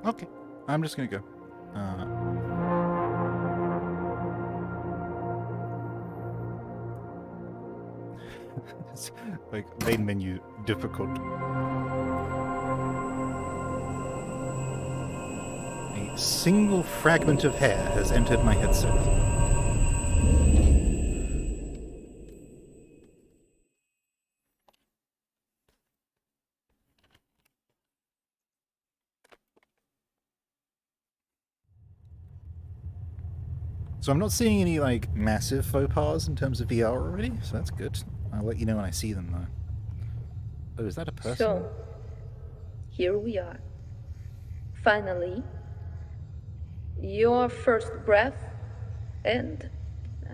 Okay, I'm just gonna go. It's like main menu difficult. A single fragment of hair has entered my headset. So I'm not seeing any like massive faux pas in terms of VR already, so that's good. I'll let you know when I see them though. Oh, is that a person? So, here we are. Finally, your first breath, and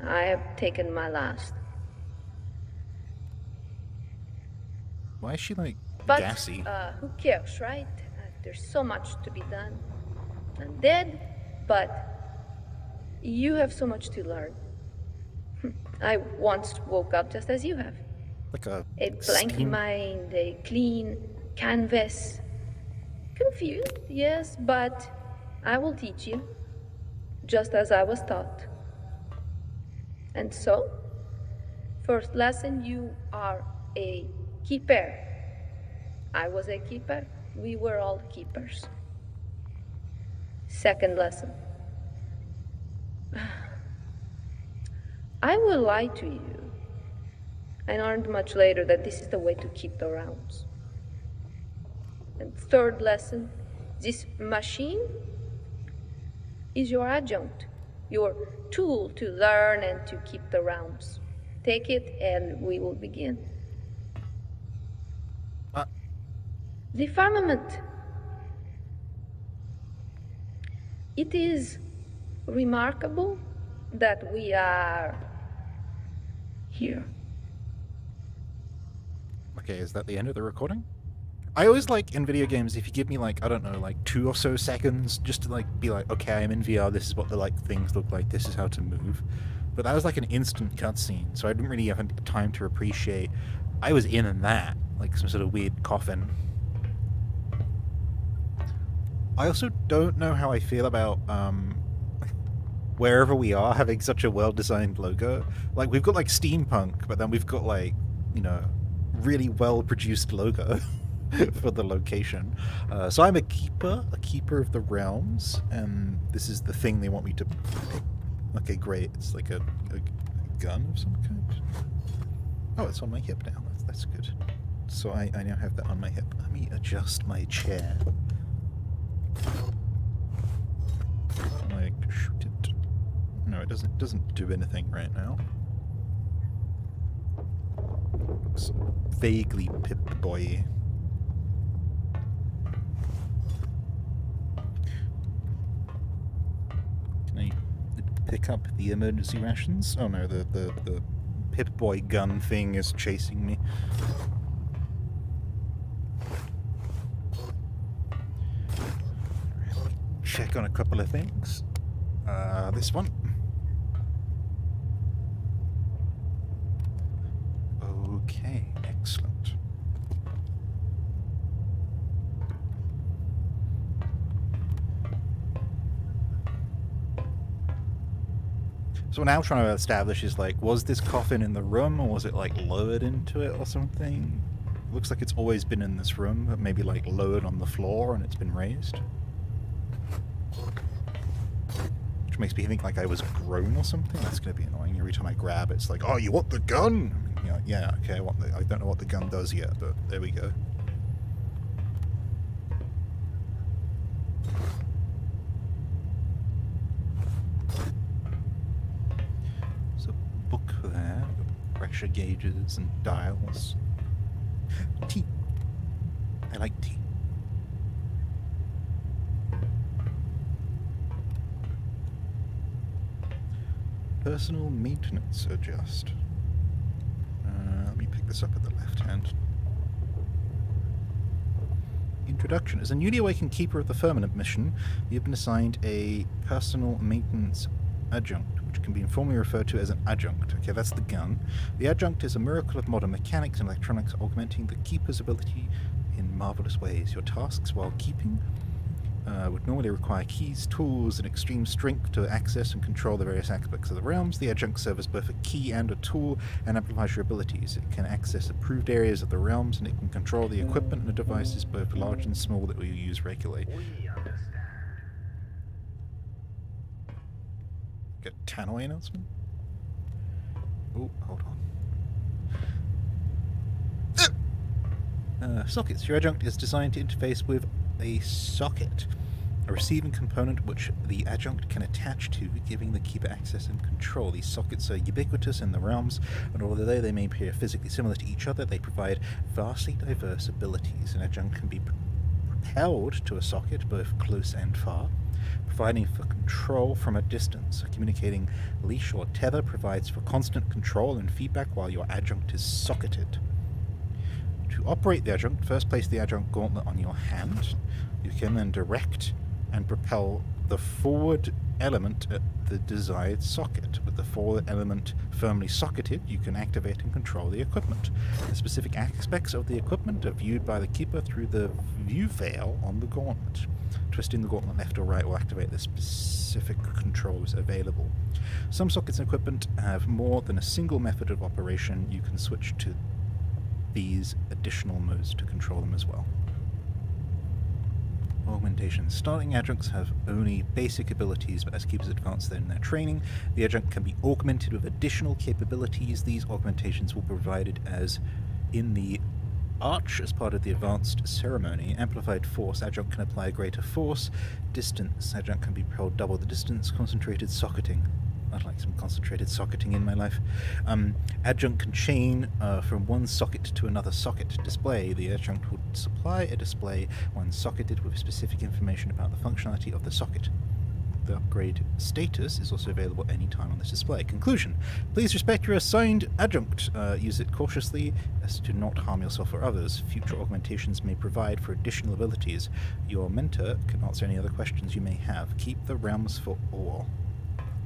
I have taken my last. Why is she like But gassy? who cares, right? There's so much to be done. I'm dead, but you have so much to learn. I once woke up just as you have. Like a blank steam... mind, a clean canvas. Confused, yes, but I will teach you, just as I was taught. And so, first lesson, you are a keeper. I was a keeper. We were all keepers. Second lesson. I will lie to you. I learned much later that this is the way to keep the realms. And third lesson, this machine is your adjunct, your tool to learn and to keep the realms. Take it and we will begin. The firmament. It is remarkable that we are here. Okay, is that the end of the recording? I always like in video games if you give me like, I don't know, like 2 or so seconds just to like be like, okay, I'm in VR, this is what the like things look like, this is how to move. But that was like an instant cutscene, so I didn't really have time to appreciate I was in that, like some sort of weird coffin. I also don't know how I feel about wherever we are having such a well-designed logo. Like, we've got like steampunk, but then we've got like, you know, really well-produced logo for the location. So I'm a keeper of the realms, and this is the thing they want me to pick. Okay, great. It's like a gun of some kind. Oh, it's on my hip now. That's good. So I now have that on my hip. Let me adjust my chair. Like, shoot it. No, it doesn't do anything right now. Looks vaguely Pip-Boy. Can I pick up the emergency rations? Oh no, the Pip-Boy gun thing is chasing me. Check on a couple of things. This one. Okay, excellent. So what I'm now trying to establish is like, was this coffin in the room, or was it like lowered into it or something? Looks like it's always been in this room, but maybe like lowered on the floor and it's been raised. Which makes me think like I was grown or something. That's going to be annoying. Every time I grab it, it's like, oh, you want the gun? I mean, yeah, okay, I don't know what the gun does yet, but there we go. So, book there, pressure gauges and dials. Tea. I like tea. Personal maintenance adjust. Let me pick this up at the left hand. Introduction. As a newly awakened keeper of the Firmament mission, you have been assigned a personal maintenance adjunct, which can be informally referred to as an adjunct. Okay, that's the gun. The adjunct is a miracle of modern mechanics and electronics, augmenting the keeper's ability in marvelous ways. Your tasks while keeping would normally require keys, tools, and extreme strength to access and control the various aspects of the realms. The adjunct serves as both a key and a tool and amplifies your abilities. It can access approved areas of the realms, and it can control the equipment and the devices, both large and small, that we use regularly. Get a Tannoy announcement? Oh, hold on. Sockets. Your adjunct is designed to interface with a socket, a receiving component which the adjunct can attach to, giving the keeper access and control. These sockets are ubiquitous in the realms, and although they may appear physically similar to each other, they provide vastly diverse abilities. An adjunct can be propelled to a socket, both close and far, providing for control from a distance. A communicating leash or tether provides for constant control and feedback while your adjunct is socketed. To operate the adjunct, first place the adjunct gauntlet on your hand. You can then direct and propel the forward element at the desired socket. With the forward element firmly socketed, you can activate and control the equipment. The specific aspects of the equipment are viewed by the keeper through the view veil on the gauntlet. Twisting the gauntlet left or right will activate the specific controls available. Some sockets and equipment have more than a single method of operation. You can switch to these additional modes to control them as well. Augmentation. Starting adjuncts have only basic abilities, but as keepers advance in their training, the adjunct can be augmented with additional capabilities. These augmentations will be provided as in the Arch as part of the advanced ceremony. Amplified force. Adjunct can apply greater force. Distance. Adjunct can be propelled double the distance. Concentrated socketing. I'd like some concentrated socketing in my life. Adjunct can chain from one socket to another socket. Display. The adjunct would supply a display when socketed with specific information about the functionality of the socket. The upgrade status is also available anytime on this display. Conclusion. Please respect your assigned adjunct. Use it cautiously as to not harm yourself or others. Future augmentations may provide for additional abilities. Your mentor can answer any other questions you may have. Keep the realms for all.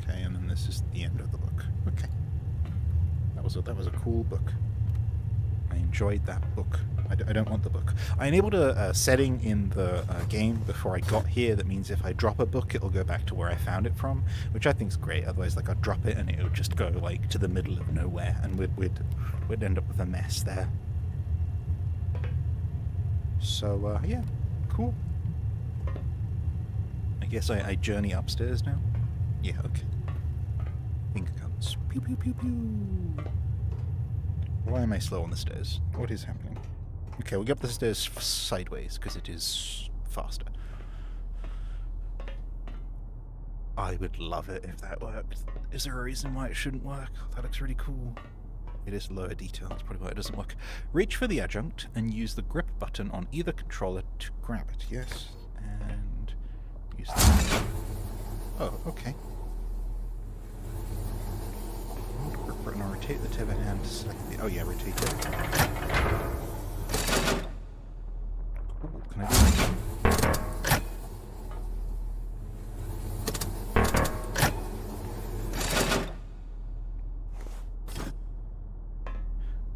Okay, and then this is the end of the book. Okay. That was a cool book. I enjoyed that book. I don't want the book. I enabled a setting in the game before I got here that means if I drop a book, it'll go back to where I found it from, which I think is great. Otherwise, like, I'd drop it and it would just go, like, to the middle of nowhere, and we'd end up with a mess there. So, yeah. Cool. I guess I journey upstairs now? Yeah, okay. Finger guns. Pew pew pew pew. Why am I slow on the stairs? What is happening? Okay, we'll get up the stairs sideways, because it is faster. I would love it if that worked. Is there a reason why it shouldn't work? That looks really cool. It is lower detail, that's probably why it doesn't work. Reach for the adjunct and use the grip button on either controller to grab it. Yes, and use the... Oh, okay. Grip button, I'll rotate the tether hand to select the... Oh yeah, rotate it. Ooh, can I do that?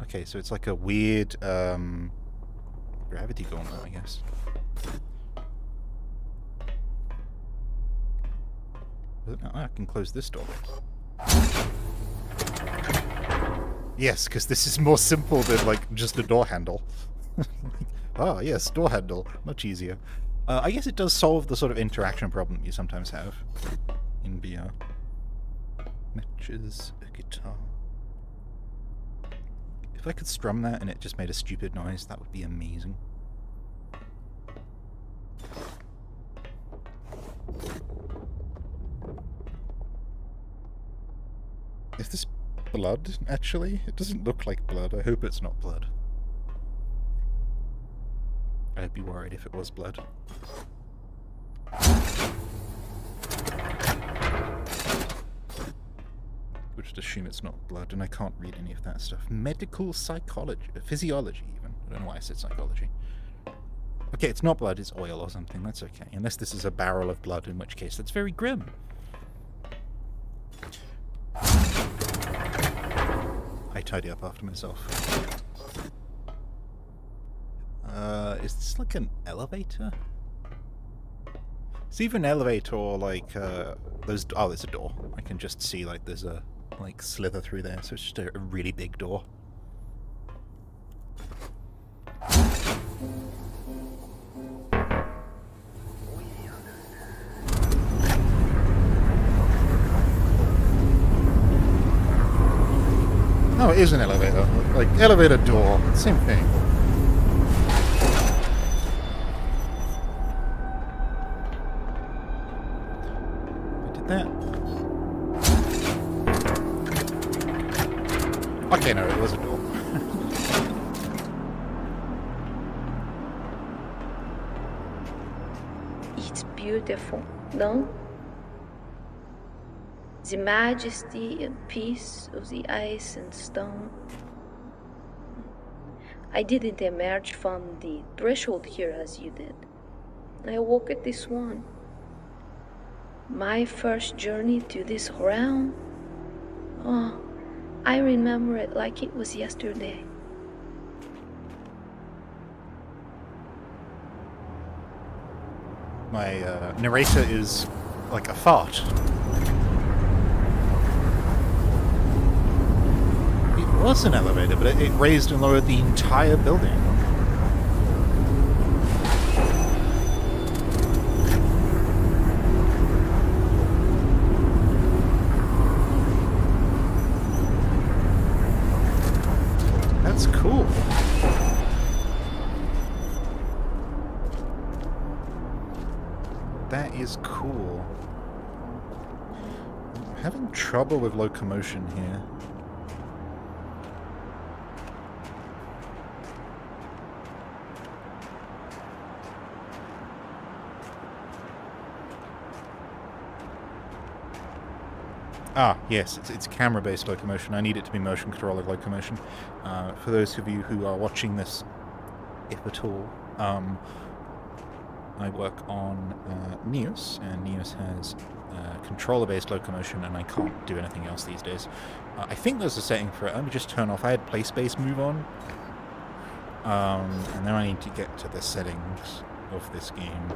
Okay, so it's like a weird gravity gauntlet, I guess. I can close this door. Yes, because this is more simple than, like, just a door handle. Ah, yes, door handle. Much easier. I guess it does solve the sort of interaction problem you sometimes have in VR. Matches a guitar. If I could strum that and it just made a stupid noise, that would be amazing. Is this blood, actually? It doesn't look like blood. I hope it's not blood. I'd be worried if it was blood. We'll just assume it's not blood, and I can't read any of that stuff. Medical psychology, physiology even. I don't know why I said psychology. Okay, it's not blood, it's oil or something, that's okay. Unless this is a barrel of blood, in which case that's very grim. I tidy up after myself. Is this like an elevator? It's either an elevator or like those. Oh, there's a door. I can just see like there's a like slither through there. So it's just a really big door. Oh, it is an elevator. Like elevator door, same thing. That. Okay, no, it was a door. It's beautiful, no? The majesty and peace of the ice and stone. I didn't emerge from the threshold here as you did. I woke at this one. My first journey to this realm. Oh, I remember it like it was yesterday. My narrator is like a fart. It was an elevator, but it raised and lowered the entire building. That's cool. That is cool. I'm having trouble with locomotion here. Ah, yes, it's camera-based locomotion. I need it to be motion controller locomotion. For those of you who are watching this, if at all, I work on Neos, and Neos has controller-based locomotion, and I can't do anything else these days. I think there's a setting for it. Let me just turn off. I had place-based move on, and now I need to get to the settings of this game.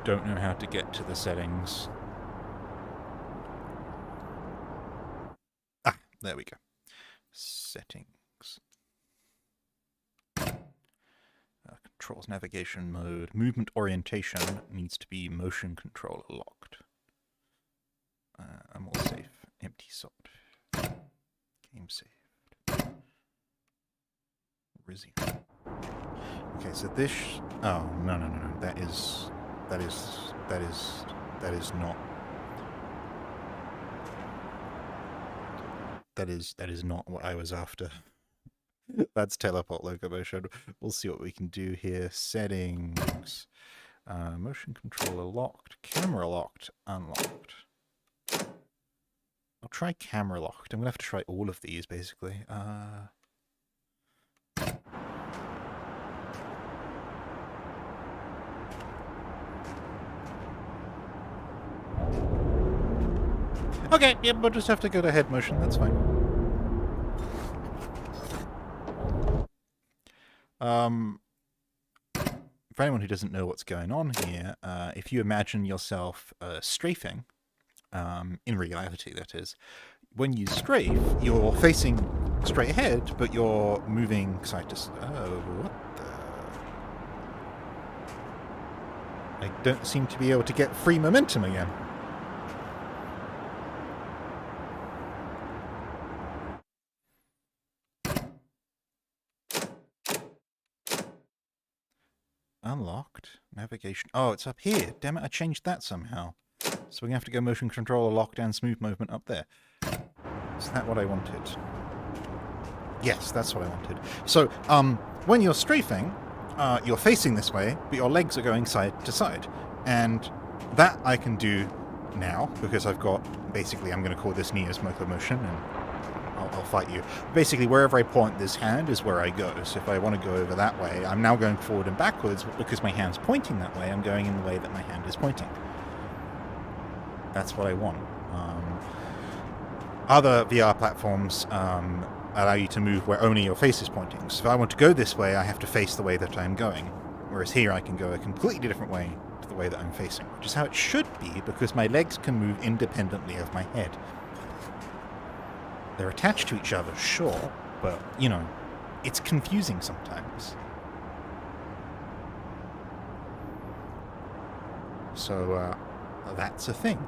Don't know how to get to the settings. Ah, there we go. Settings. Controls navigation mode. Movement orientation needs to be motion controller locked. I'm all safe. Empty sod. Game saved. Resume. Okay, so this. Oh no. That is not. That is not what I was after. That's teleport locomotion. We'll see what we can do here. Settings. Motion controller locked. Camera locked. Unlocked. I'll try camera locked. I'm going to have to try all of these, basically. Okay, yeah, we'll just have to go to head motion. That's fine. For anyone who doesn't know what's going on here, if you imagine yourself strafing, in reality that is, when you strafe, you're facing straight ahead, but you're moving side to side. Oh, what the... I don't seem to be able to get free momentum again. Unlocked. Navigation. Oh, it's up here. Damn it, I changed that somehow. So we're going to have to go motion controller, lockdown, smooth movement up there. Is that what I wanted? Yes, that's what I wanted. So, when you're strafing, you're facing this way, but your legs are going side to side. And that I can do now, because I've got, basically, I'm going to call this Neos locomotion, and I'll fight you. Basically, wherever I point this hand is where I go. So if I want to go over that way, I'm now going forward and backwards, but because my hand's pointing that way, I'm going in the way that my hand is pointing. That's what I want. Other VR platforms allow you to move where only your face is pointing. So if I want to go this way, I have to face the way that I'm going. Whereas here I can go a completely different way to the way that I'm facing, which is how it should be, because my legs can move independently of my head. They're attached to each other, sure, but, you know, it's confusing sometimes. So, that's a thing.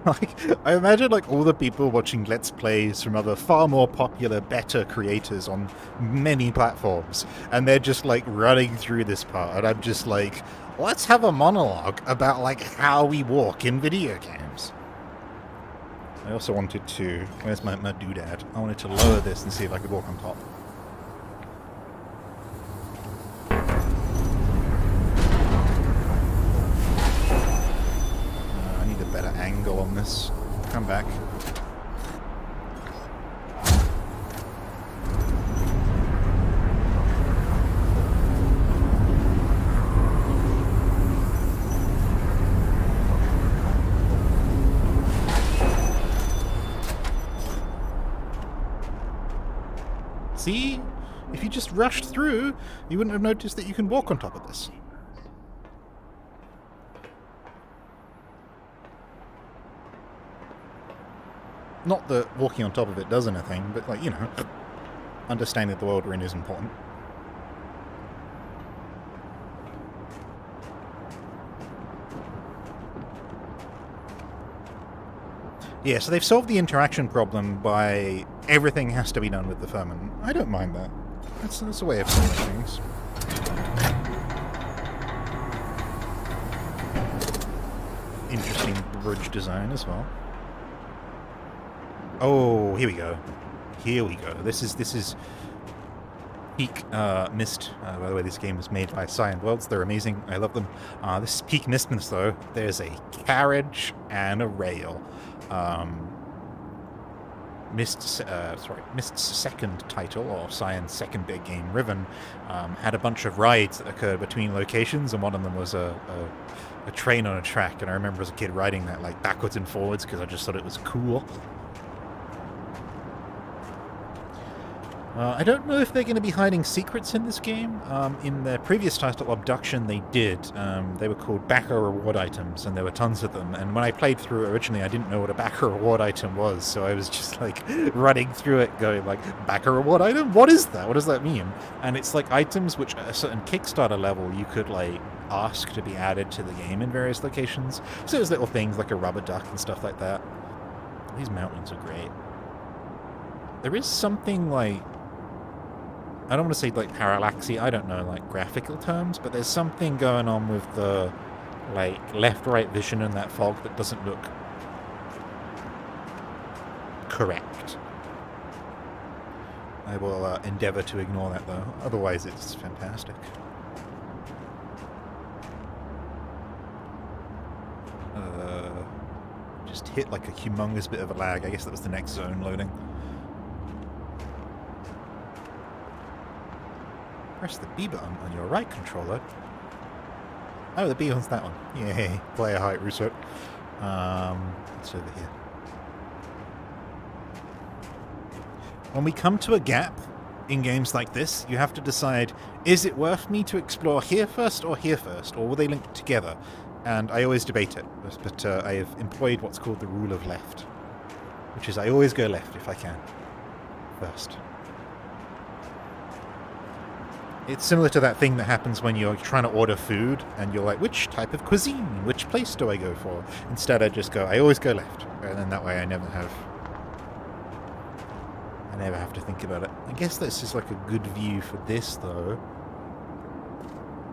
Like, I imagine, like, all the people watching Let's Plays from other far more popular, better creators on many platforms, and they're just, like, running through this part, and I'm just like, let's have a monologue about, like, how we walk in video games. I also wanted to... Where's my doodad? I wanted to lower this and see if I could walk on top. I need a better angle on this. Come back. See? If you just rushed through, you wouldn't have noticed that you can walk on top of this. Not that walking on top of it does anything, but, like, you know, understanding the world we're in is important. Yeah, so they've solved the interaction problem by everything has to be done with the Firmament. I don't mind that. That's a way of solving things. Interesting bridge design as well. Oh, here we go. Here we go. This is Peak Mist. By the way, this game was made by Cyan Worlds. They're amazing. I love them. This is Peak Mistness, though. There's a carriage and a rail. Mist's second title, or Cyan's second big game, Riven, had a bunch of rides that occurred between locations, and one of them was a train on a track. And I remember as a kid riding that, like, backwards and forwards because I just thought it was cool. I don't know if they're going to be hiding secrets in this game. In their previous title, Abduction, they did. They were called backer reward items, and there were tons of them. And when I played through it originally, I didn't know what a backer reward item was, so I was just, like, running through it going, like, backer reward item? What is that? What does that mean? And it's, like, items which at a certain Kickstarter level you could, like, ask to be added to the game in various locations. So it was little things like a rubber duck and stuff like that. These mountains are great. There is something, like... I don't want to say, like, parallaxy, I don't know, like, graphical terms, but there's something going on with the, like, left-right vision in that fog that doesn't look correct. I will endeavour to ignore that, though. Otherwise, it's fantastic. Just hit, like, a humongous bit of a lag. I guess that was the next zone loading. Press the B button on your right controller. Oh, the B one's that one. Yay. Player height reset. It's over here. When we come to a gap in games like this, you have to decide, is it worth me to explore here first, or will they link together? And I always debate it, but I have employed what's called the rule of left, which is I always go left if I can, first. It's similar to that thing that happens when you're trying to order food and you're like, which type of cuisine? Which place do I go for? Instead, I always go left. And then that way I never have to think about it. I guess this is like a good view for this, though.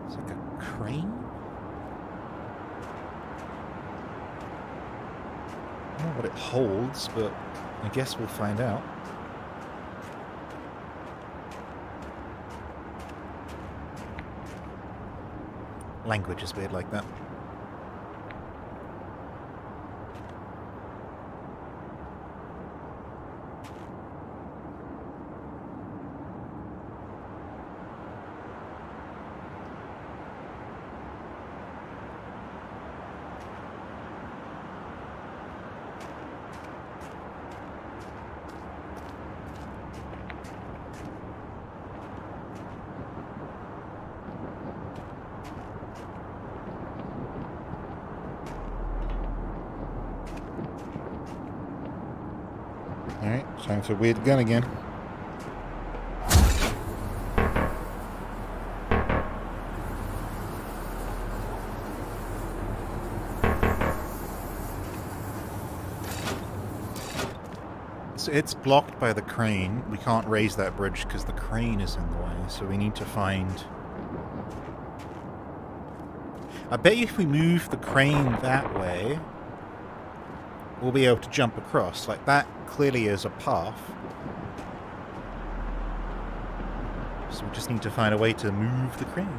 It's like a crane? I don't know what it holds, but I guess we'll find out. Language is weird like that. Alright, time for weird gun again. So it's blocked by the crane. We can't raise that bridge because the crane is in the way, so we need to find... I bet you if we move the crane that way, we'll be able to jump across. Like, that clearly is a path. So we just need to find a way to move the crane.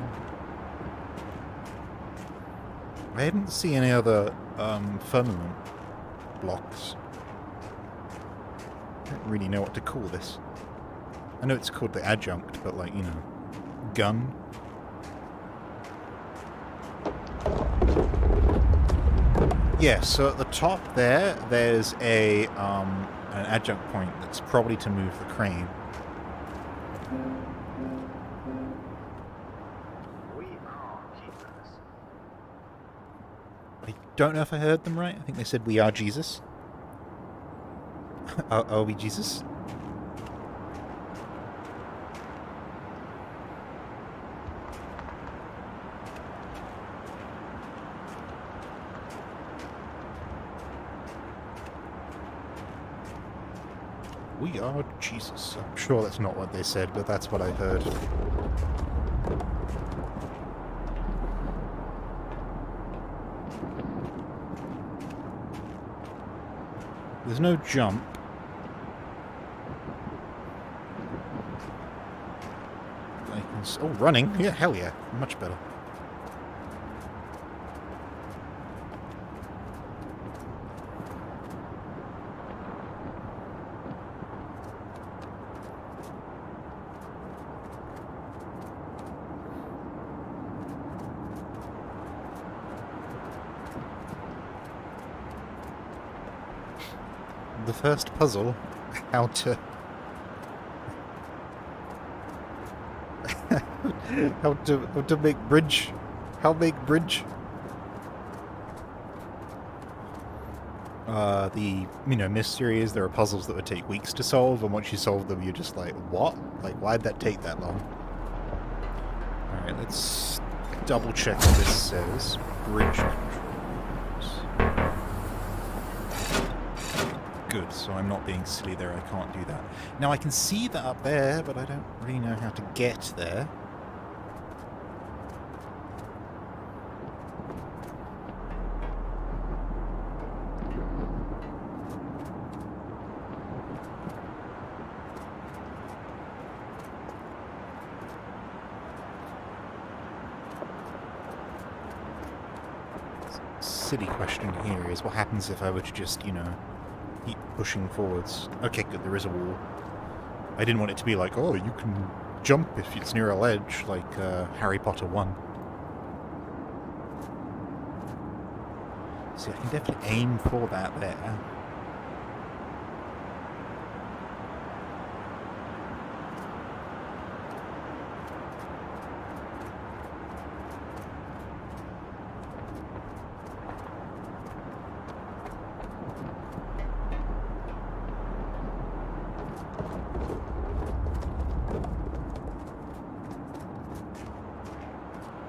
I didn't see any other firmament blocks. I don't really know what to call this. I know it's called the adjunct, but like, you know, gun. Yeah, so at the top there's an adjunct point that's probably to move the crane. We are Jesus. I don't know if I heard them right. I think they said we are Jesus. Are we Jesus? We are Jesus. I'm sure that's not what they said, but that's what I heard. There's no jump. I can oh, running. Yeah, hell yeah. Much better. The first puzzle, how to how to make bridge, how make bridge. The mystery is there are puzzles that would take weeks to solve, and once you solve them, you're just like, what? Like, why'd that take that long? All right, let's double check what this says. Bridge. Good, so I'm not being silly there, I can't do that. Now I can see that up there, but I don't really know how to get there. Silly question here is what happens if I were to just, keep pushing forwards. Okay, good, there is a wall. I didn't want it to be like, oh, you can jump if it's near a ledge, like Harry Potter 1. See, I can definitely aim for that there.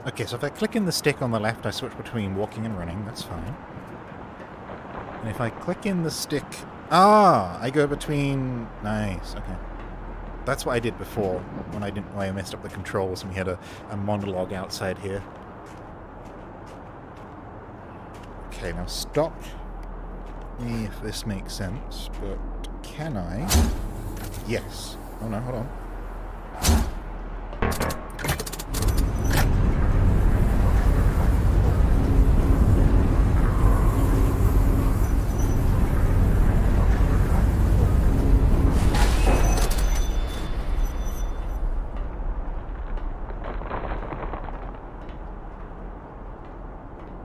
Okay, so if I click in the stick on the left, I switch between walking and running. That's fine. And if I click in the stick... Ah! I go between... Nice, okay. That's what I did before, when I messed up the controls and we had a monologue outside here. Okay, now stop me if this makes sense, but can I... Yes. Oh no, hold on.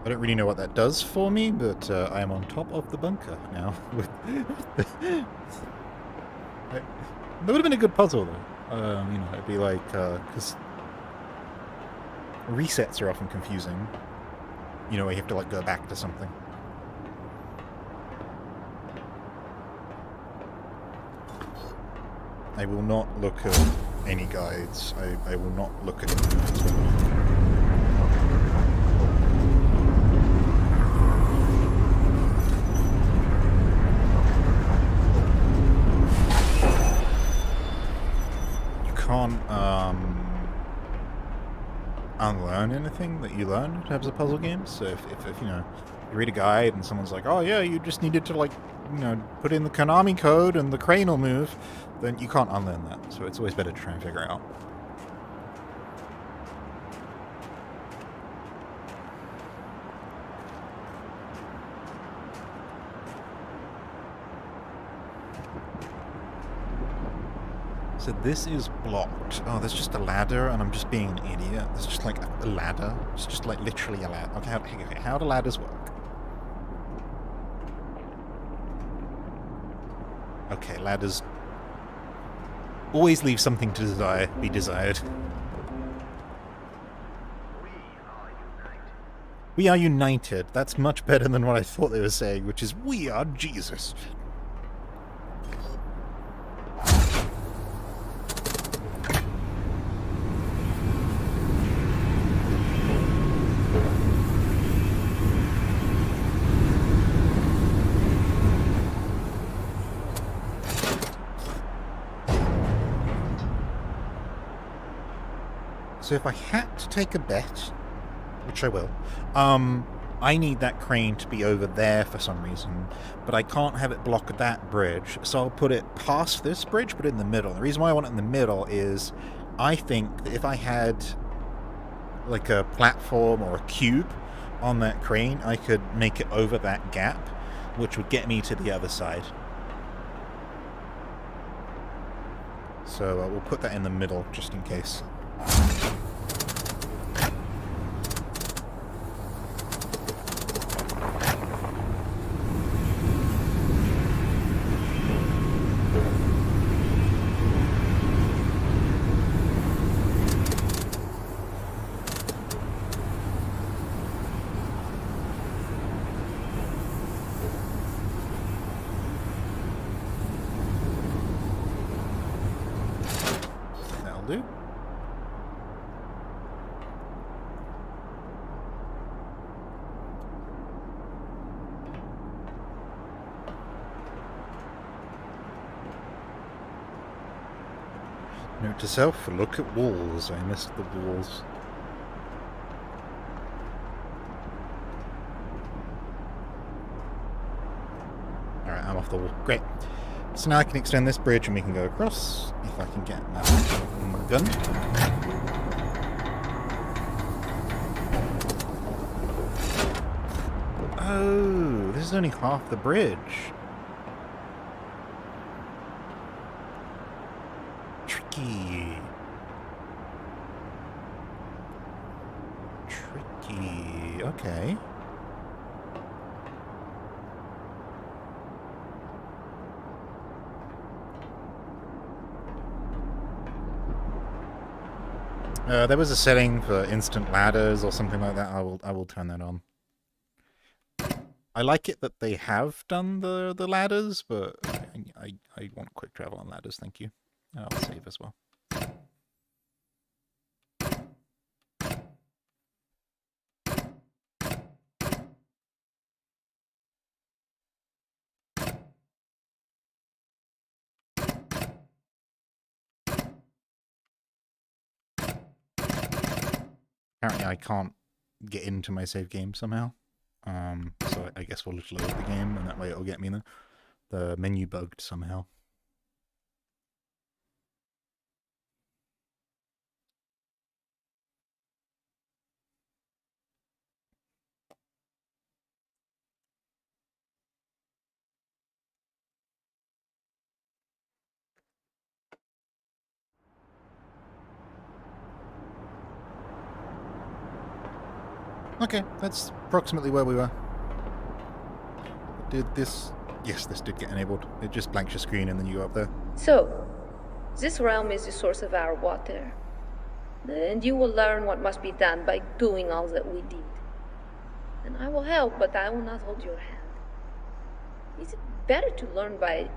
I don't really know what that does for me, but I am on top of the bunker now. That would have been a good puzzle, though. It'd be like, because resets are often confusing. You have to, like, go back to something. I will not look at any guides. I will not look at it. You can't unlearn anything that you learn in terms of puzzle games. So if you know, you read a guide and someone's like, oh yeah, you just needed to like, you know, put in the Konami code and the crane will move, then you can't unlearn that. So it's always better to try and figure it out. So this is blocked. Oh, there's just a ladder, and I'm just being an idiot. There's just like a ladder. It's just like literally a ladder. Okay, how do ladders work? Okay, ladders always leave something to be desired. We are united. That's much better than what I thought they were saying, which is we are Jesus. So if I had to take a bet, which I will, I need that crane to be over there for some reason, but I can't have it block that bridge, so I'll put it past this bridge, but in the middle. The reason why I want it in the middle is I think that if I had like a platform or a cube on that crane, I could make it over that gap, which would get me to the other side. So we'll put that in the middle just in case. That'll do. Note to self, look at walls. I missed the walls. Alright, I'm off the wall. Great. So now I can extend this bridge and we can go across, if I can get my gun. Oh, this is only half the bridge. Tricky. Okay. There was a setting for instant ladders or something like that. I will turn that on. I like it that they have done the ladders, but I want quick travel on ladders, thank you. I'll save as well. Apparently I can't get into my save game somehow. So I guess we'll just load the game and that way it'll get me the menu bugged somehow. Okay, that's approximately where we were. Did this... Yes, this did get enabled. It just blanks your screen and then you go up there. So, this realm is the source of our water. And you will learn what must be done by doing all that we did. And I will help, but I will not hold your hand. Is it better to learn by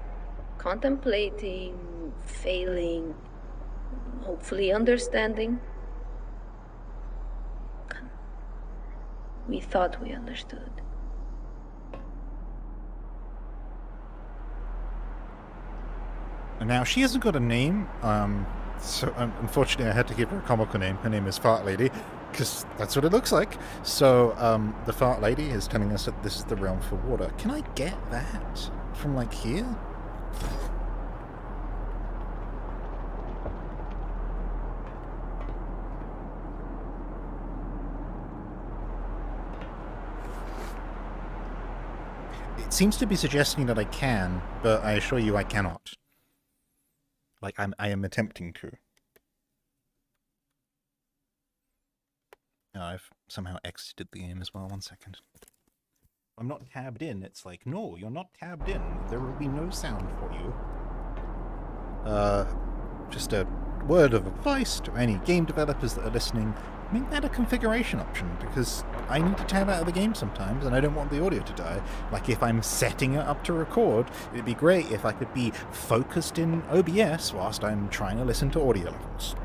contemplating, failing, hopefully understanding. We thought we understood. And now she hasn't got a name, so unfortunately I had to give her a comical name. Her name is Fart Lady, because that's what it looks like. So the Fart Lady is telling us that this is the realm for water. Can I get that from like here? It seems to be suggesting that I can, but I assure you I cannot. Like, I am attempting to. Oh, I've somehow exited the game as well. 1 second. I'm not tabbed in. It's like, no, you're not tabbed in. There will be no sound for you. Just a word of advice to any game developers that are listening. Make that a configuration option, because I need to tab out of the game sometimes, and I don't want the audio to die. Like, if I'm setting it up to record, it'd be great if I could be focused in OBS whilst I'm trying to listen to audio levels.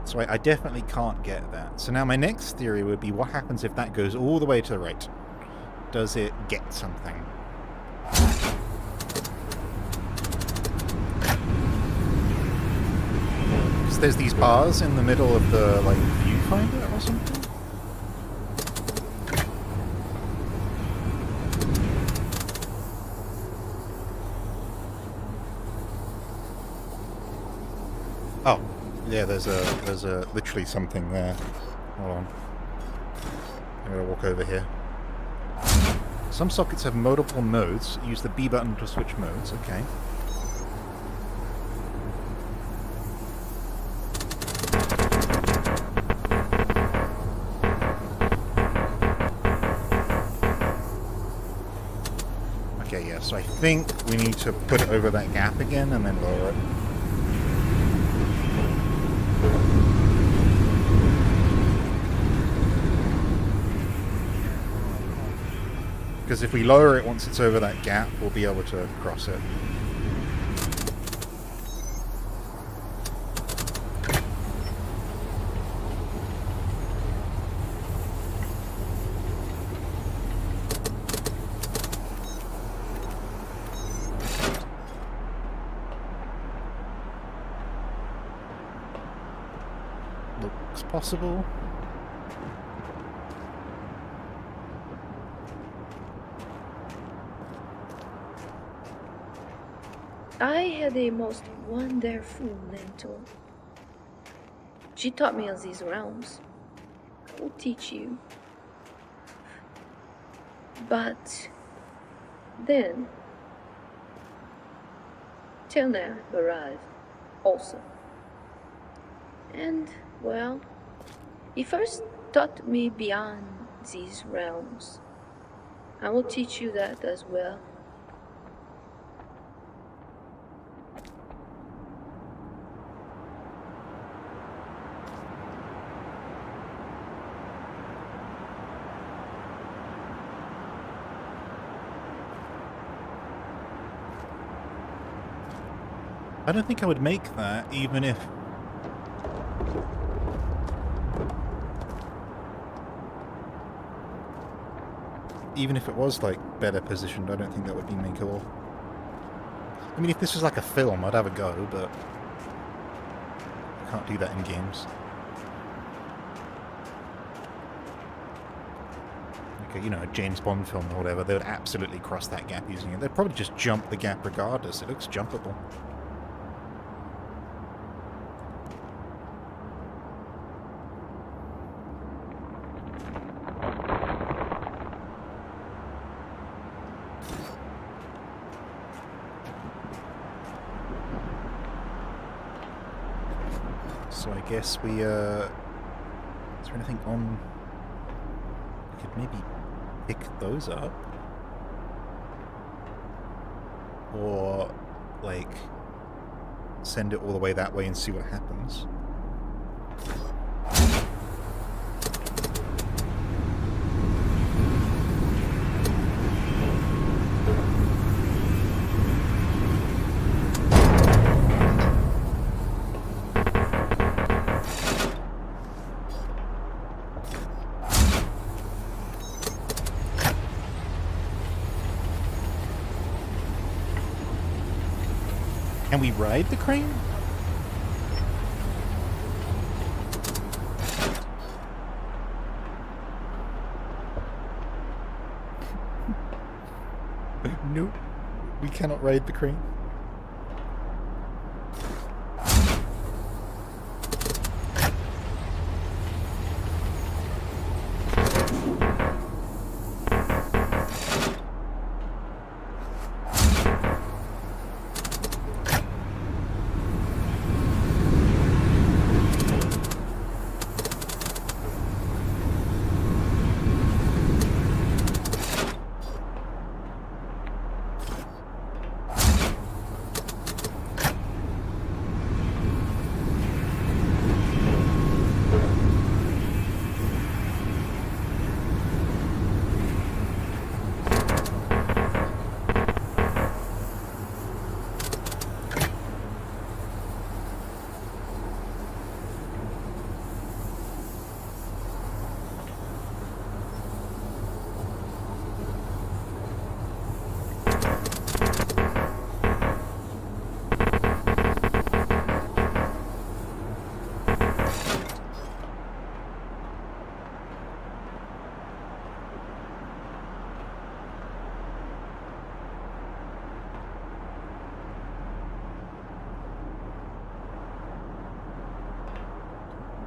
So I definitely can't get that. So now my next theory would be, what happens if that goes all the way to the right? Does it get something? Because there's these bars in the middle of the, like, viewfinder or something? Oh, yeah, there's a literally something there. Hold on. I'm gonna walk over here. Some sockets have multiple modes. Use the B button to switch modes. Okay. Okay, yeah, so I think we need to put it over that gap again and then lower it. Because if we lower it once it's over that gap, we'll be able to cross it. Looks possible. I had a most wonderful mentor. She taught me of these realms. I will teach you. But then, Tilner arrived also. And, well, he first taught me beyond these realms. I will teach you that as well. I don't think I would make that, even if... Even if it was, like, better positioned, I don't think that would be makeable. I mean, if this was like a film, I'd have a go, but... I can't do that in games. Like, you know, a James Bond film or whatever, they would absolutely cross that gap using it. They'd probably just jump the gap regardless. It looks jumpable. So I guess we, is there anything on... We could maybe pick those up? Or, like, send it all the way that way and see what happens. Can we ride the crane? Nope. We cannot ride the crane.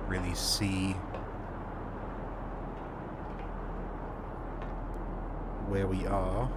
Really see where we are.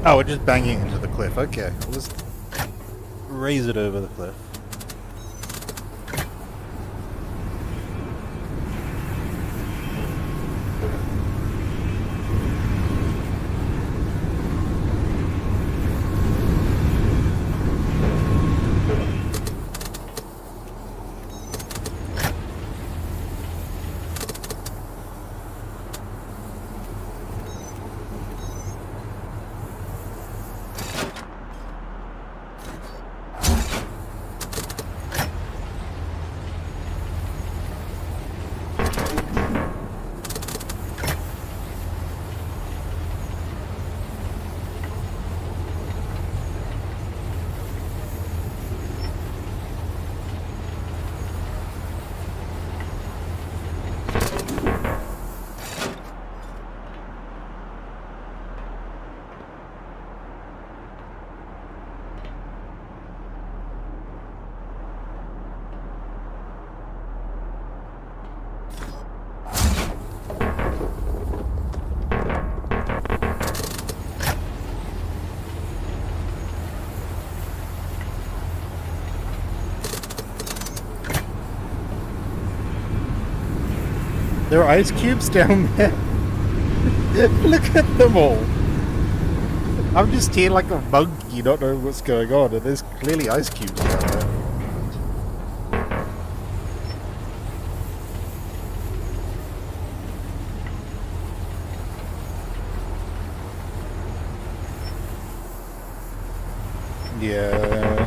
Oh, we're just banging into the cliff. Okay, let's raise it over the cliff. There are ice cubes down there. Look at them all. I'm just here like a monkey, not knowing what's going on, and there's clearly ice cubes down there. Yeah.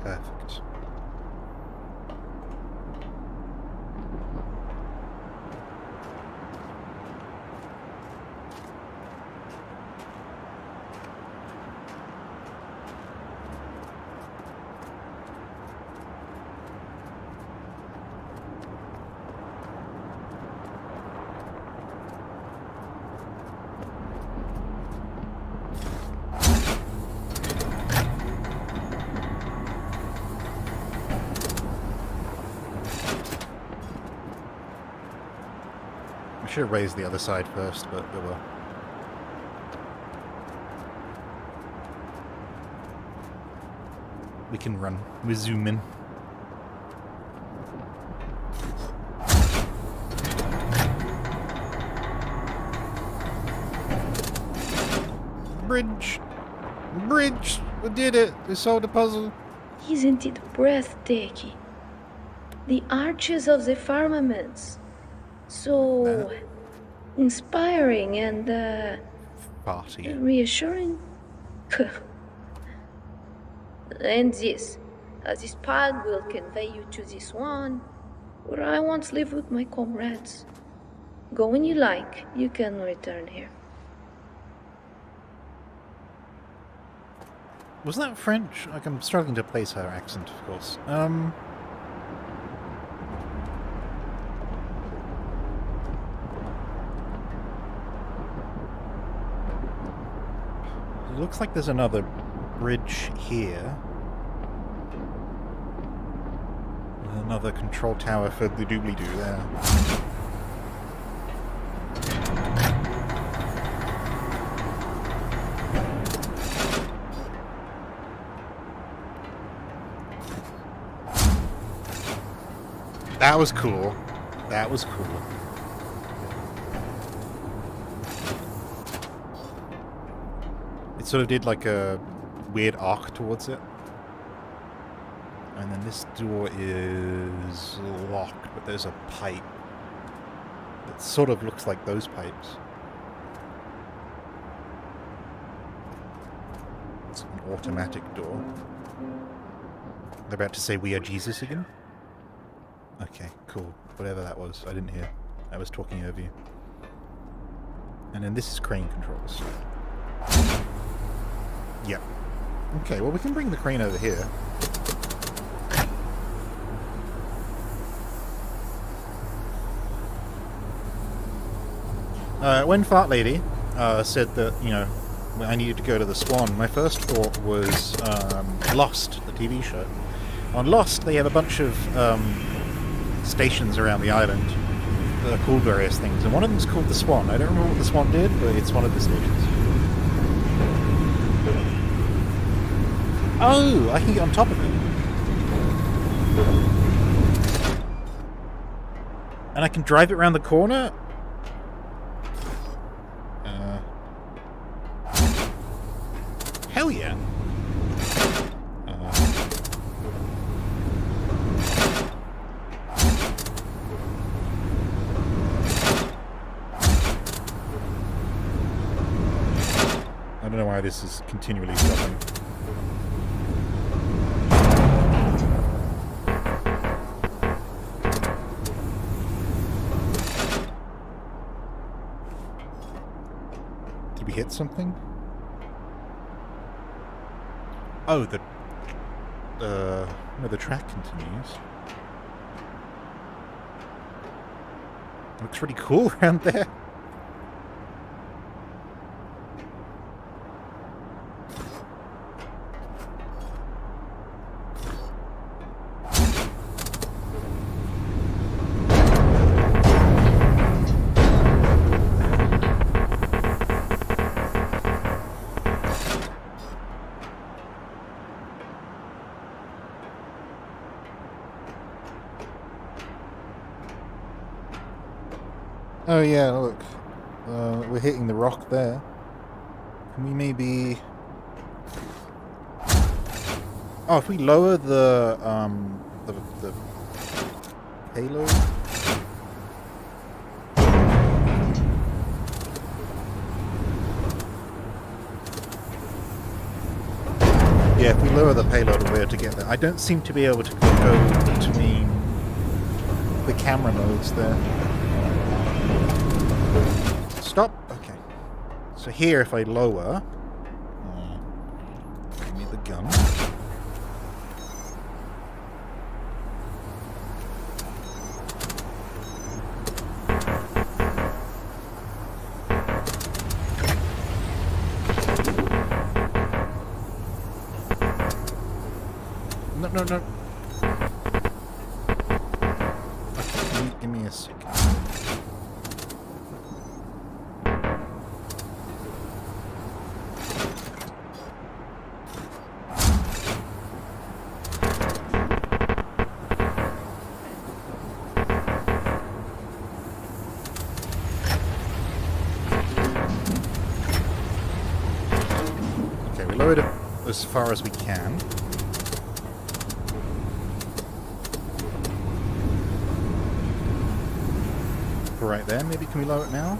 Perfect. should have raised the other side first, but oh well. We can run. We zoom in. Bridge! Bridge! We did it! We solved the puzzle! Isn't it breathtaking? The arches of the firmaments. So inspiring and Party. reassuring. And this path will convey you to this one, where I once lived with my comrades. Go when you like, you can return here. Was that French? Like, I'm struggling to place her accent, of course. It looks like there's another bridge here. Another control tower for the doobly-doo there. That was cool. That was cool. It sort of did like a weird arc towards it. And then this door is locked, but there's a pipe that sort of looks like those pipes. It's an automatic door. They're about to say, "We are Jesus" again? Okay, cool. Whatever that was, I didn't hear. I was talking over you. And then this is crane controls. Yep. Okay, well we can bring the crane over here. When Fart Lady said that, you know, I needed to go to the Swan, my first thought was Lost, the TV show. On Lost, they have a bunch of stations around the island that are called various things, and one of them is called the Swan. I don't remember what the Swan did, but it's one of the stations. Oh, I can get on top of it. And I can drive it around the corner? Hell yeah. I don't know why this is continually stopping. Did we hit something? Oh, no, the track continues. Looks really cool around there. Oh yeah, look. We're hitting the rock there. Can we maybe... Oh, if we lower the payload? Yeah, if we lower the payload, we'll be able to get there. I don't seem to be able to go between the camera modes there. Stop. Okay. So here, if I lower, give me the gun. No, no, no. Okay, give me a second. as far as we can. Right there, maybe can we lower it now?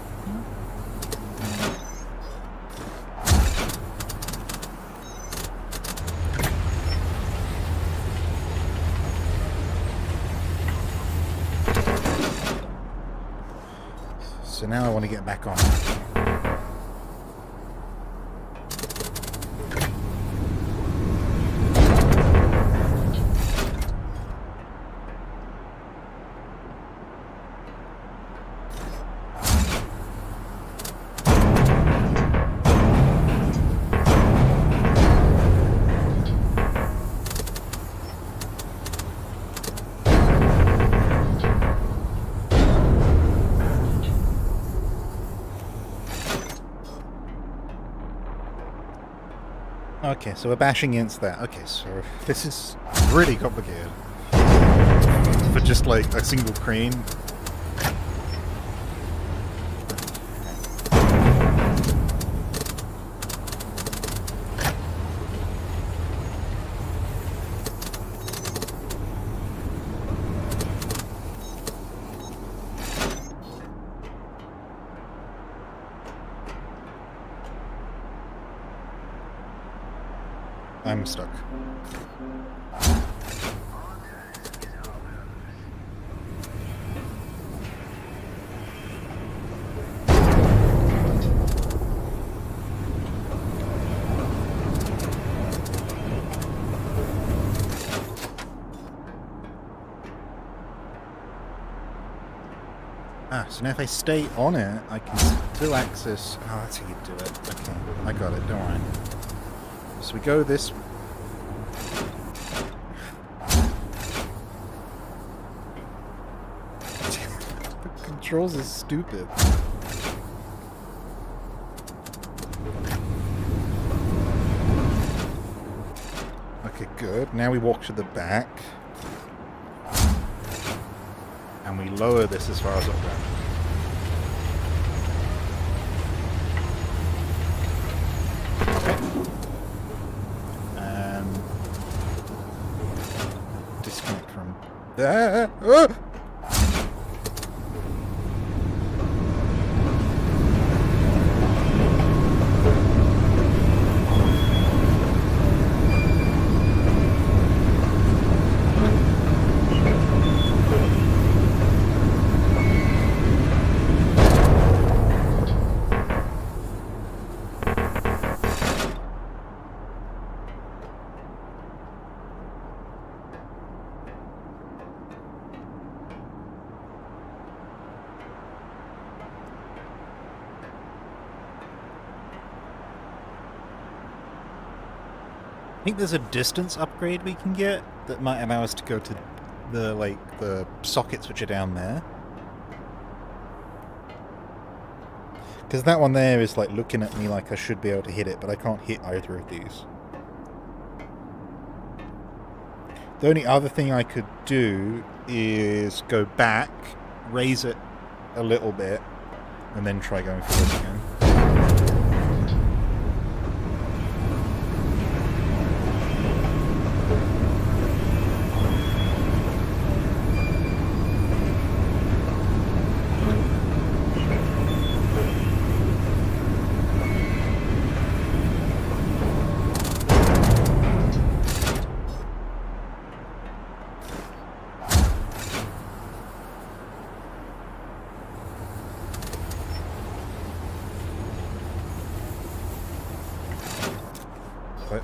So now I want to get back on. Okay, so we're bashing against that. Okay, so this is really complicated. For just like a single crane. I'm stuck. So now if I stay on it, I can still access... Oh, that's how you do it. Okay, I got it, don't worry. So we go this... The controls is stupid. Okay, good. Now we walk to the back. And we lower this as far as it'll go. Disconnect from there. I think there's a distance upgrade we can get that might allow us to go to the sockets which are down there. Because that one there is like looking at me like I should be able to hit it, but I can't hit either of these. The only other thing I could do is go back, raise it a little bit, and then try going forward again.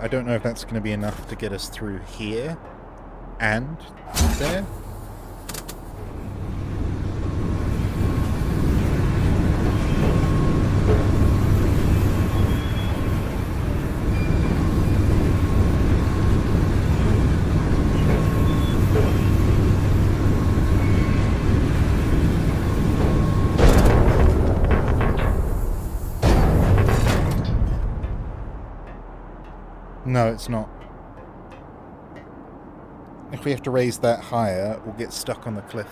I don't know if that's going to be enough to get us through here and there. No, it's not. If we have to raise that higher, we'll get stuck on the cliff.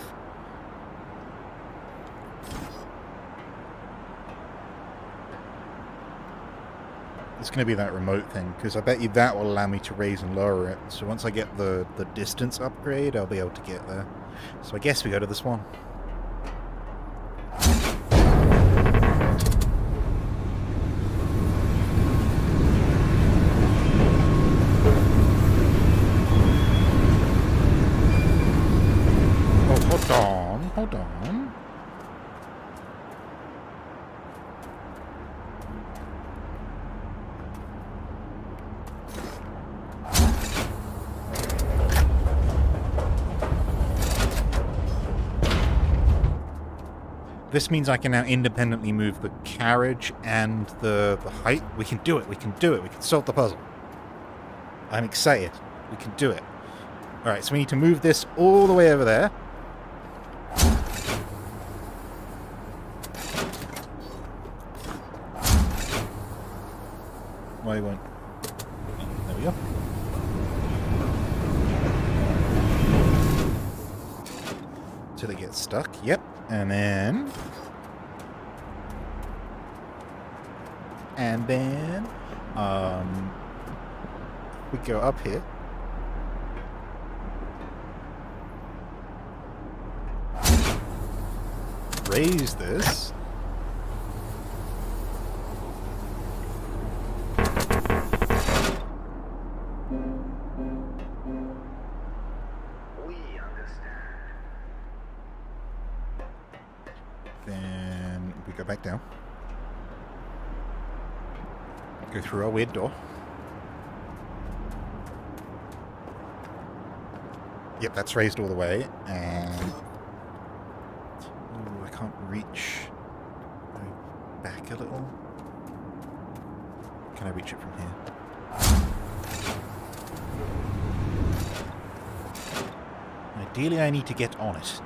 going to be that remote thing, because I bet you that will allow me to raise and lower it. So once I get the distance upgrade, I'll be able to get there. So I guess we go to this one. Oh, hold on. This means I can now independently move the carriage and the height. We can do it. We can do it. We can solve the puzzle. I'm excited. We can do it. Alright, so we need to move this all the way over there. Why won't... There we go. Till it gets stuck. Yep. And then... we go up here. Raise this. We understand. Then we go back down. Go through our weird door. Yep, that's raised all the way, and... Ooh, I can't reach... Go back a little. Can I reach it from here? Ideally, I need to get on it.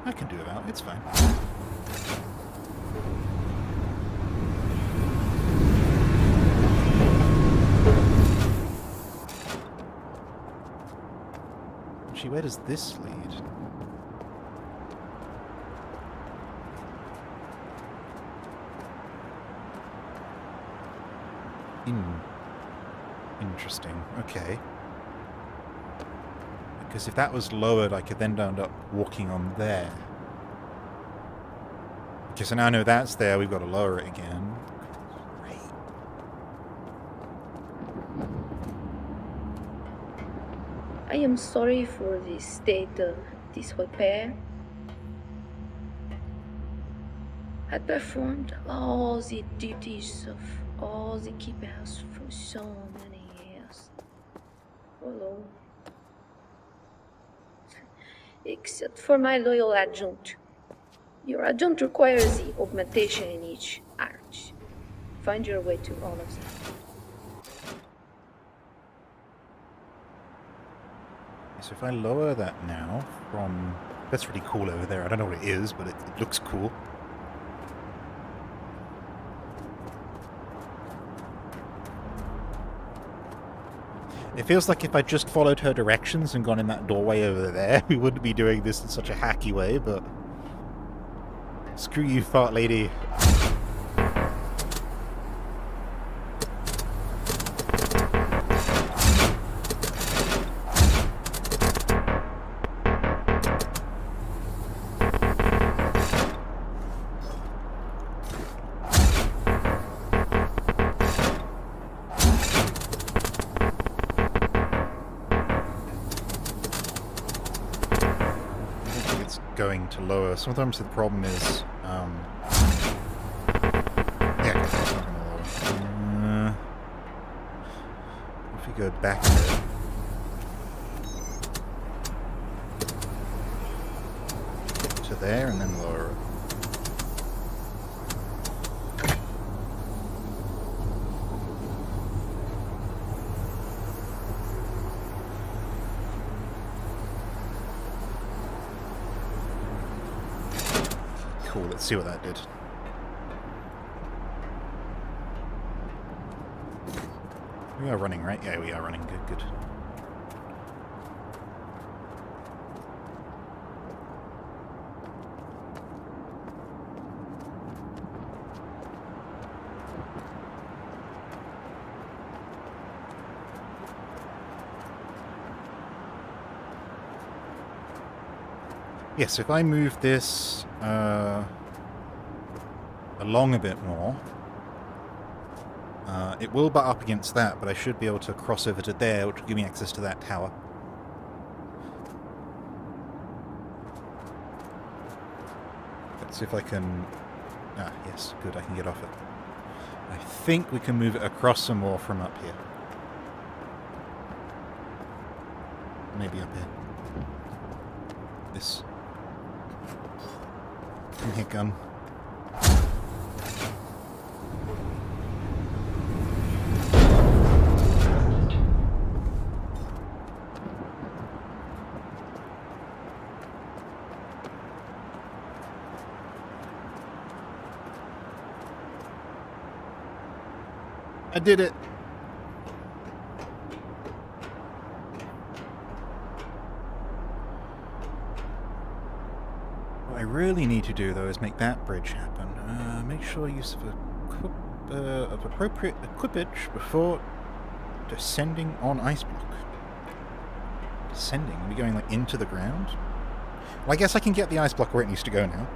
I can do without, it's fine. Actually, where does this lead? Interesting. Okay. Because if that was lowered, I could then end up walking on there. Okay, so now I know that's there. We've got to lower it again. Great. I am sorry for the state of disrepair. I performed all the duties of all the keepers for so many years. Alone. Except for my loyal adjunct. Your adjunct requires the augmentation in each arch. Find your way to all of them. So if I lower that now from... That's really cool over there. I don't know what it is, but it looks cool. It feels like if I just followed her directions and gone in that doorway over there, we wouldn't be doing this in such a hacky way, but... Screw you, fart lady. Going to lower. Sometimes the problem is, yeah, it's not going to lower. If we go back a bit. To there and then lower it. Cool, let's see what that did. We are running, right? Yeah, we are running. Good, good. Yes, if I move this along a bit more, it will butt up against that, but I should be able to cross over to there, which will give me access to that tower. Let's see if I can... Ah, yes, good, I can get off it. I think we can move it across some more from up here. Maybe up here. This. Come here, gun. I did it! What I really need to do, though, is make that bridge happen. Make sure use of appropriate equipage before descending on ice block. Descending? Are we going, like, into the ground? Well, I guess I can get the ice block where it needs to go now.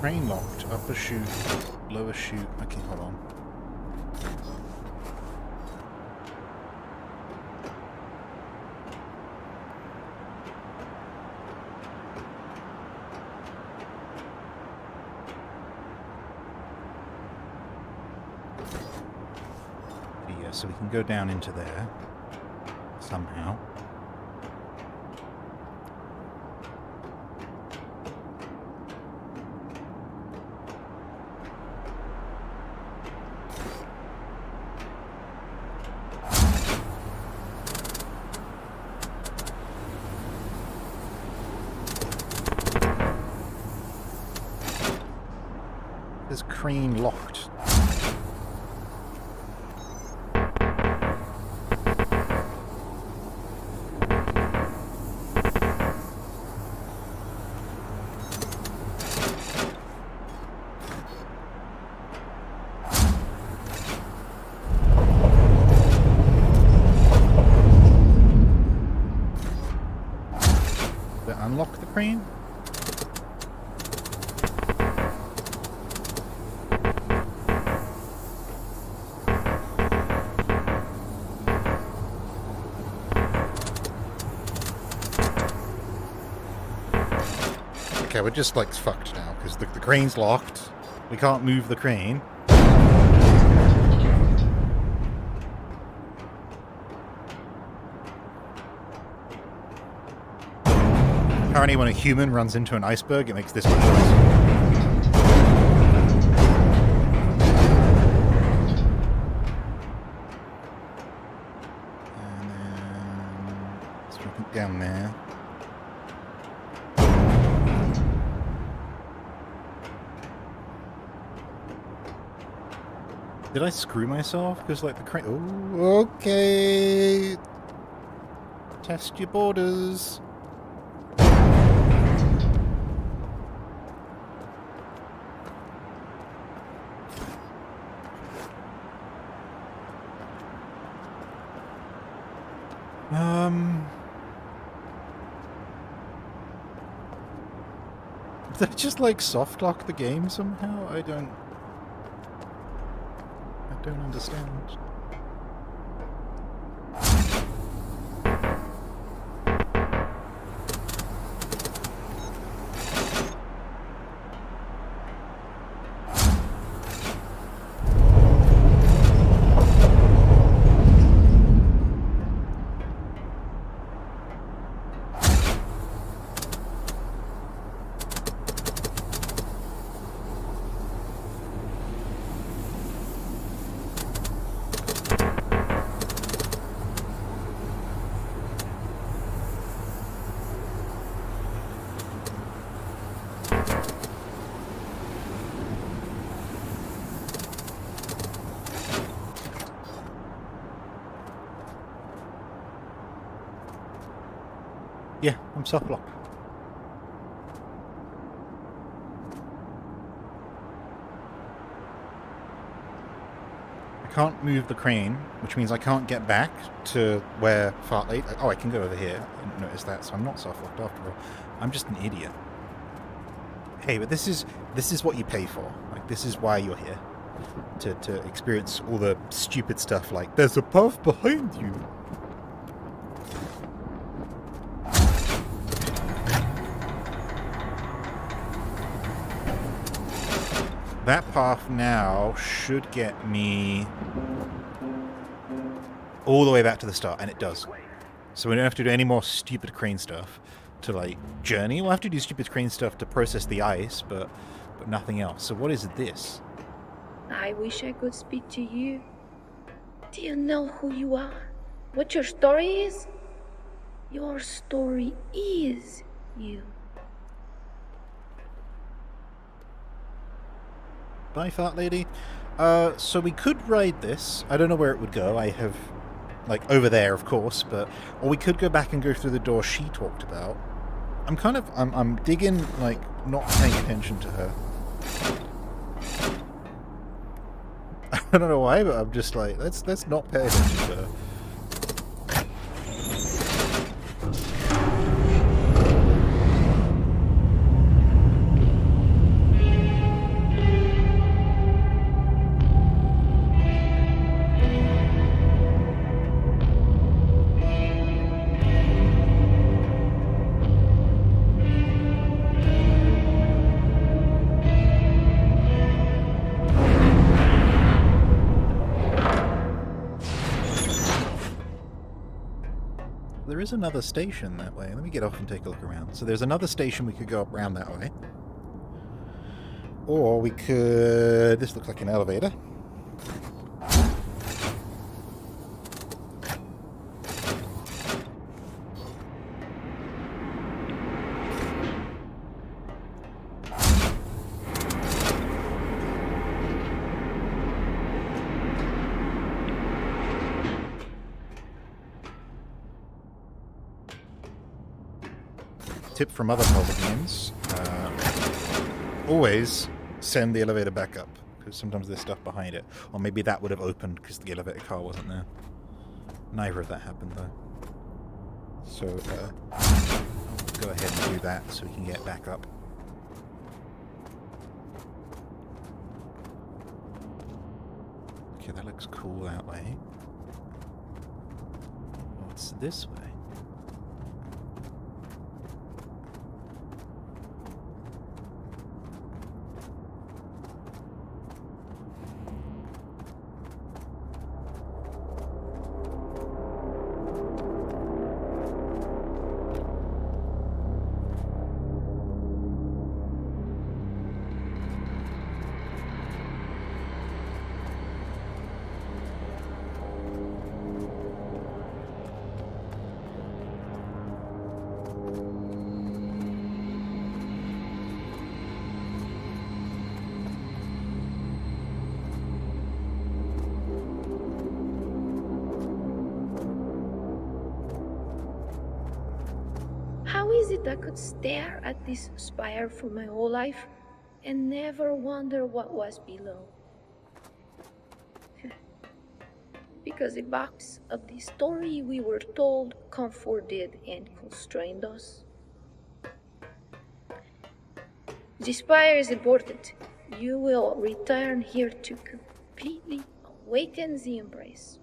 Crane locked. Upper chute, lower chute. Okay, hold on. Yeah, so we can go down into there somehow. There's crane locked. Did it unlock the crane? Okay, we're just like fucked now because the crane's locked. We can't move the crane. Apparently when a human runs into an iceberg, it makes this much noise. And then let's drop it down there. Did I screw myself? Because, like, the crane... Oh, okay. Test your borders. Did I just, like, soft lock the game somehow? I don't understand. Yeah, I'm soft-locked. I can't move the crane, which means I can't get back to where Fartley... Oh, I can go over here. I didn't notice that, so I'm not soft-locked after all. I'm just an idiot. Hey, but this is what you pay for. Like, this is why you're here. To experience all the stupid stuff like, there's a path behind you. That path now should get me all the way back to the start, and it does. So we don't have to do any more stupid crane stuff to, like, journey. We'll have to do stupid crane stuff to process the ice, but nothing else. So what is this? I wish I could speak to you. Do you know who you are? What your story is? Your story is you. Bye, fat lady. So we could ride this. I don't know where it would go. I have, like, over there, of course, but... Or we could go back and go through the door she talked about. I'm digging, like, not paying attention to her. I don't know why, but I'm just like, let's not pay attention to her. There is another station that way. Let me get off and take a look around. So there's another station we could go around that way. Or we could... This looks like an elevator. Tip from other mobile games, always send the elevator back up, because sometimes there's stuff behind it. Or maybe that would have opened because the elevator car wasn't there. Neither of that happened, though. So, I'll go ahead and do that so we can get back up. Okay, that looks cool that way. What's this way? How is it I could stare at this spire for my whole life and never wonder what was below? Because a box of the story we were told comforted and constrained us. The spire is important. You will return here to completely awaken the embrace.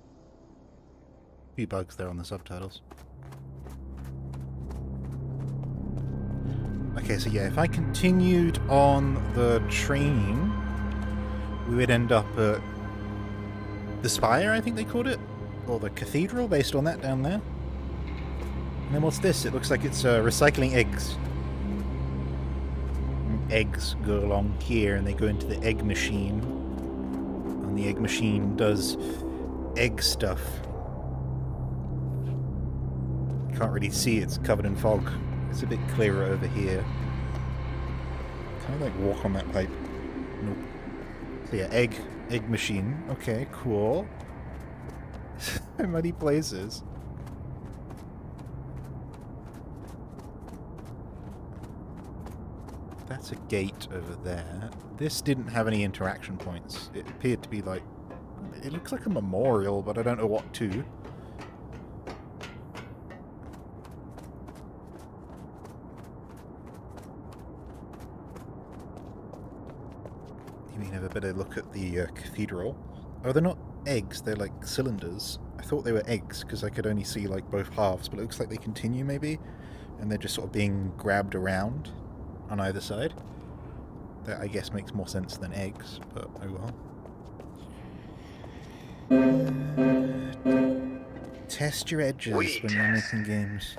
Few bugs there on the subtitles. Okay, so yeah, if I continued on the train, we would end up at the spire, I think they called it, or the cathedral, based on that down there. And then what's this? It looks like it's recycling eggs. And eggs go along here, and they go into the egg machine. And the egg machine does egg stuff. Can't really see, it's covered in fog. It's a bit clearer over here. Can I, like, walk on that pipe? Nope. So yeah, egg machine. Okay, cool. Many places. That's a gate over there. This didn't have any interaction points. It appeared to be like... It looks like a memorial, but I don't know what to. You mean have a better look at the cathedral? Oh, they're not eggs, they're like cylinders. I thought they were eggs because I could only see like both halves, but it looks like they continue maybe, and they're just sort of being grabbed around on either side. That I guess makes more sense than eggs, but oh well. Test your edges when you're making games.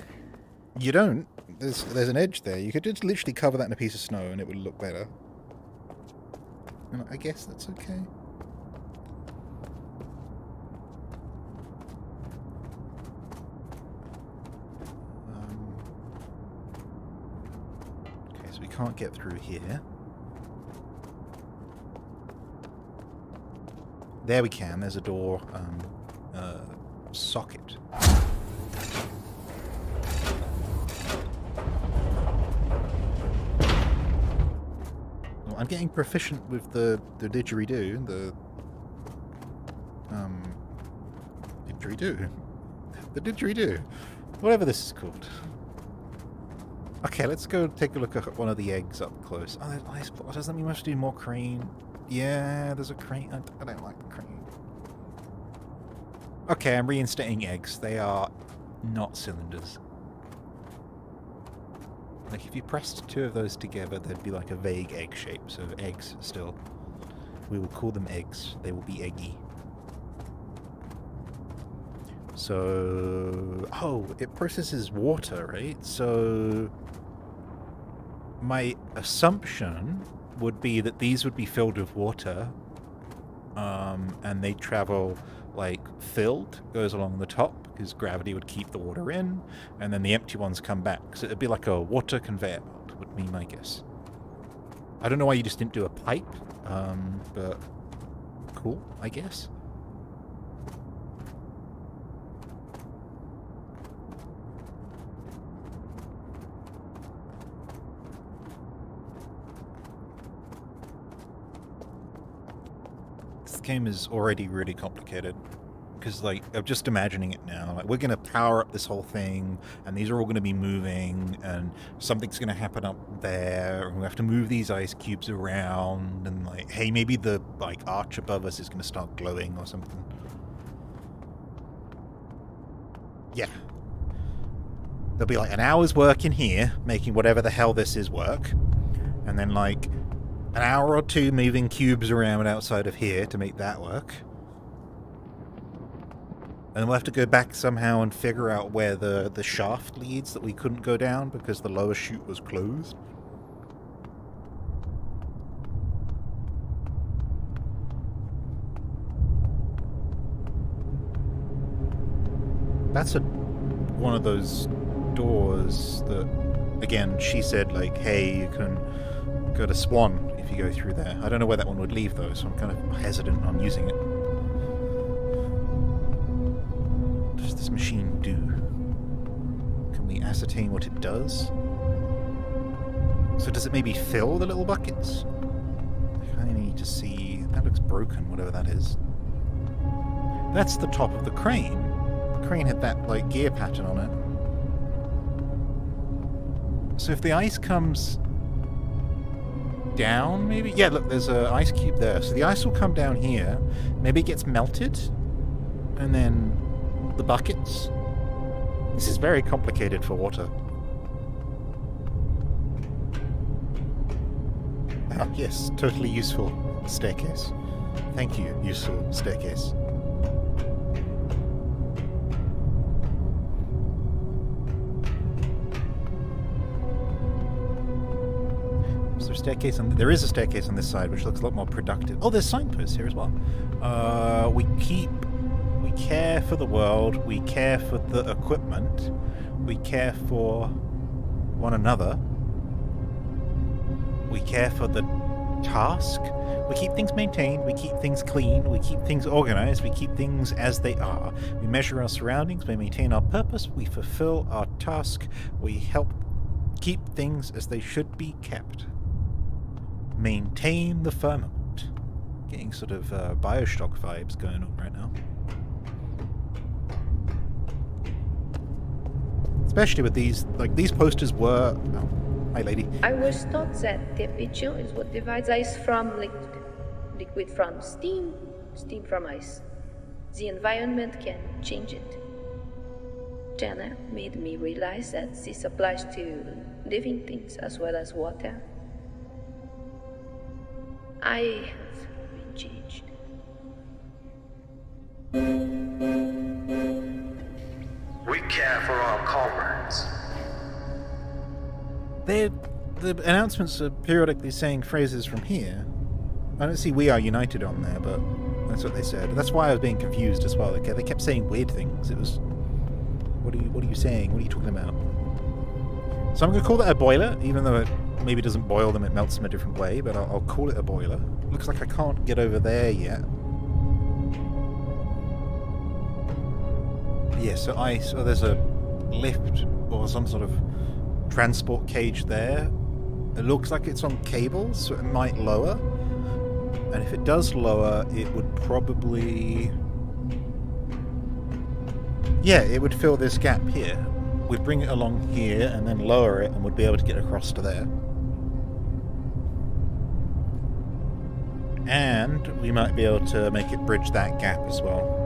You don't. There's an edge there. You could just literally cover that in a piece of snow and it would look better. And I guess that's okay. Okay, so we can't get through here. There we can. There's a door socket. Well, I'm getting proficient with the didgeridoo. Didgeridoo. The didgeridoo. Whatever this is called. Okay, let's go take a look at one of the eggs up close. Oh, there's ice block. Does that mean we have to do more crane? Yeah, there's a crane. I don't like the crane. Okay, I'm reinstating eggs. They are not cylinders. Like, if you pressed two of those together, there'd be like a vague egg shape. So eggs still. We will call them eggs. They will be eggy. So... Oh, it processes water, right? So... My assumption would be that these would be filled with water, and they travel like filled, goes along the top because gravity would keep the water in, and then the empty ones come back. So it'd be like a water conveyor belt would be my guess. I don't know why you just didn't do a pipe, but cool, I guess. This game is already really complicated because, like, I'm just imagining it now. Like, we're gonna power up this whole thing, and these are all gonna be moving, and something's gonna happen up there, and we have to move these ice cubes around, and like, hey, maybe the like arch above us is gonna start glowing or something. Yeah. There'll be like an hour's work in here, making whatever the hell this is work, and then like an hour or two moving cubes around outside of here to make that work. And we'll have to go back somehow and figure out where the shaft leads that we couldn't go down because the lower chute was closed. That's one of those doors that, again, she said, like, hey, you can go to Swan if you go through there. I don't know where that one would leave, though, so I'm kind of hesitant on using it. What does this machine do? Can we ascertain what it does? So does it maybe fill the little buckets? I kind of need to see... That looks broken, whatever that is. That's the top of the crane. The crane had that, like, gear pattern on it. So if the ice comes down, maybe? Yeah, look, there's an ice cube there. So the ice will come down here. Maybe it gets melted. And then the buckets. This is very complicated for water. Ah, yes, totally useful staircase. Thank you, useful staircase. Staircase on there is a staircase on this side which looks a lot more productive. Oh, there's signposts here as well. We care for the world, we care for the equipment, we care for one another, we care for the task, we keep things maintained, we keep things clean, we keep things organized, we keep things as they are, we measure our surroundings, we maintain our purpose, we fulfill our task, we help keep things as they should be kept. maintain the firmament. Getting sort of Bioshock vibes going on right now. Especially with these, like, these posters were... Oh, hi lady. I was taught that temperature is what divides ice from liquid. Liquid from steam, steam from ice. The environment can change it. Jana made me realize that this applies to living things as well as water. I have been changed. We care for our comrades. The announcements are periodically saying phrases from here. I don't see "We Are United" on there, but that's what they said. That's why I was being confused as well. They kept saying weird things. It was, what are you saying? What are you talking about? So I'm going to call that a boiler, even though it maybe doesn't boil them, it melts them a different way, but I'll call it a boiler. Looks like I can't get over there yet. Yeah, so there's a lift or some sort of transport cage there. It looks like it's on cables, so it might lower. And if it does lower, it would probably... Yeah, it would fill this gap here. We'd bring it along here and then lower it, and we'd be able to get across to there. And we might be able to make it bridge that gap as well.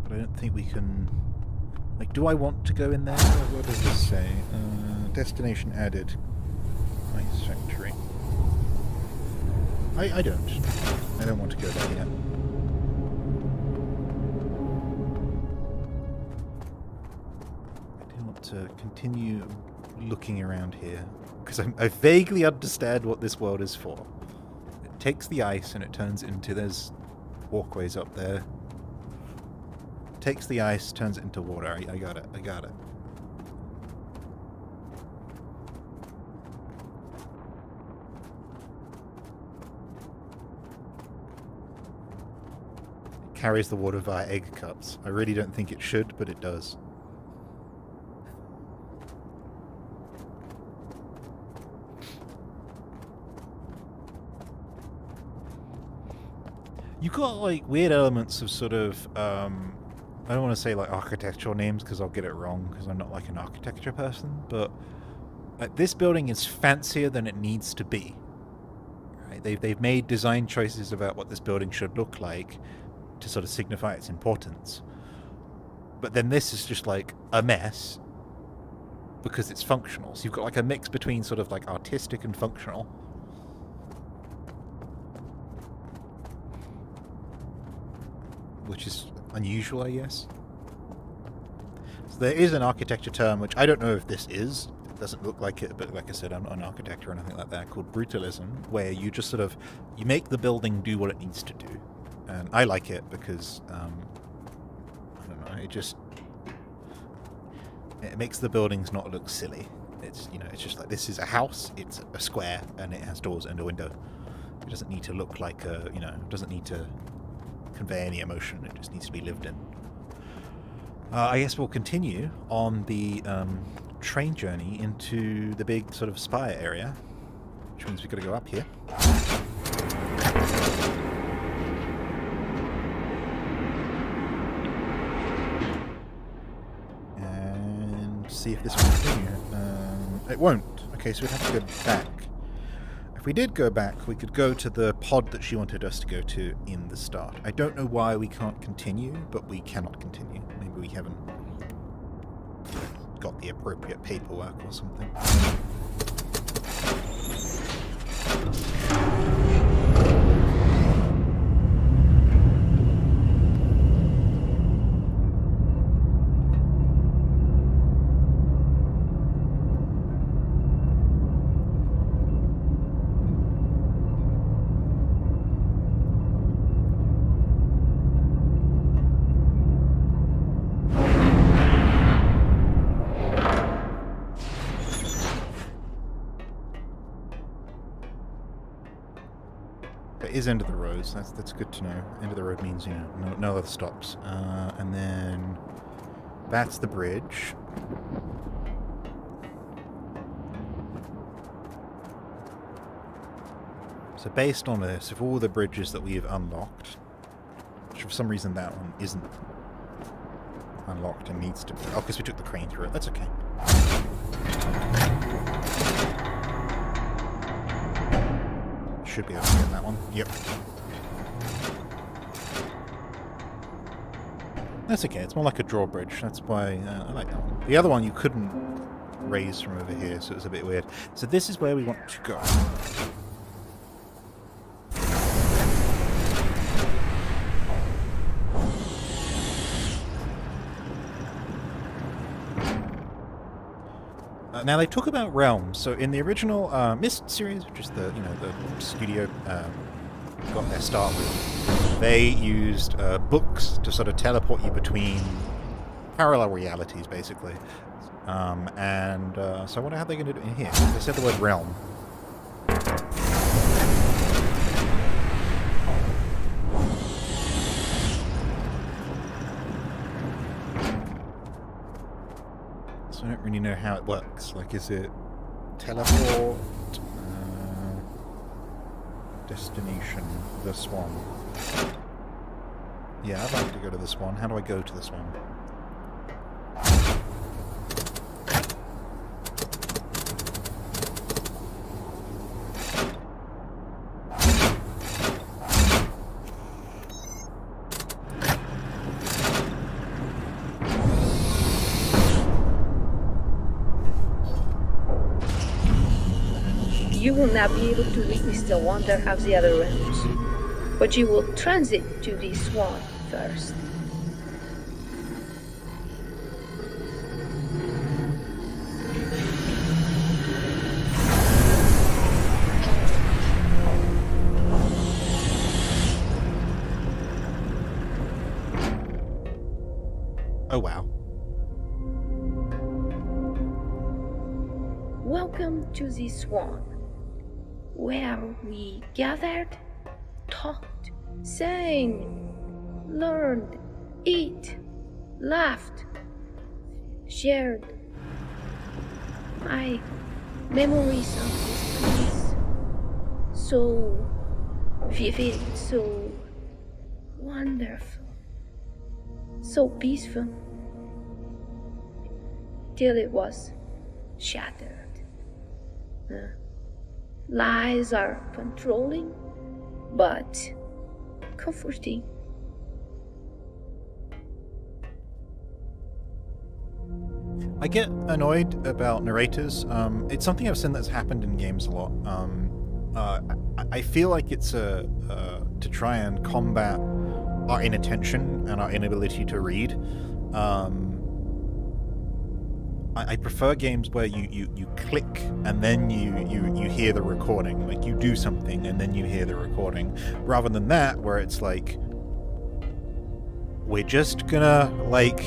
But I don't think we can... Like, do I want to go in there? What does this say? Destination added. Ice factory. I don't. I don't want to go there yet. I do want to continue looking around here, because I vaguely understand what this world is for. It takes the ice and it turns into... There's walkways up there. Takes the ice, turns it into water. I got it. I got it. It carries the water via egg cups. I really don't think it should, but it does. You've got like weird elements of sort of I don't want to say like architectural names because I'll get it wrong because I'm not like an architecture person, but this building is fancier than it needs to be. Right? They've made design choices about what this building should look like to sort of signify its importance. But then this is just like a mess because it's functional. So you've got like a mix between sort of like artistic and functional. Which is unusual, I guess. So there is an architecture term, which I don't know if this is. It doesn't look like it, but like I said, I'm not an architect or anything like that, called brutalism, where you just sort of, you make the building do what it needs to do. And I like it because, I don't know, it makes the buildings not look silly. It's, you know, it's just like, this is a house, it's a square, and it has doors and a window. It doesn't need to look like a, you know, it doesn't need to convey any emotion, it just needs to be lived in. I guess we'll continue on the train journey into the big sort of spire area, which means we've got to go up here. And see if this will continue. It won't. Okay, so we'd have to go back. If we did go back, we could go to the pod that she wanted us to go to in the start. I don't know why we can't continue, but we cannot continue. Maybe we haven't got the appropriate paperwork or something. That is end of the road, so that's good to know. End of the road means, you know, no other stops. And then that's the bridge. So based on this, if all the bridges that we have unlocked, which for some reason that one isn't unlocked and needs to be... Oh, because we took the crane through it. That's okay. Should be able to get that one. Yep. That's okay. It's more like a drawbridge. That's why I like that one. The other one you couldn't raise from over here, so it's a bit weird. So this is where we want to go. Now they talk about realms. So in the original Myst series, which is the the studio got their start with, they used books to sort of teleport you between parallel realities, basically. So I wonder how they're going to do it in here. They said the word realm. I don't really know how it works. Like, is it teleport, destination, the Swan? Yeah, I'd like to go to the Swan. How do I go to the Swan? You will not be able to witness the wonder of the other realms, but you will transit to the Swan first. Oh wow. Welcome to the Swan, where we gathered, talked, sang, learned, ate, laughed, shared. My memories of this place, so vivid, so wonderful, so peaceful, till it was shattered. Lies are controlling, but comforting. I get annoyed about narrators. It's something I've seen that's happened in games a lot. I feel like it's to try and combat our inattention and our inability to read. I prefer games where you click and then you hear the recording. Like, you do something and then you hear the recording. Rather than that, where it's like, we're just gonna, like,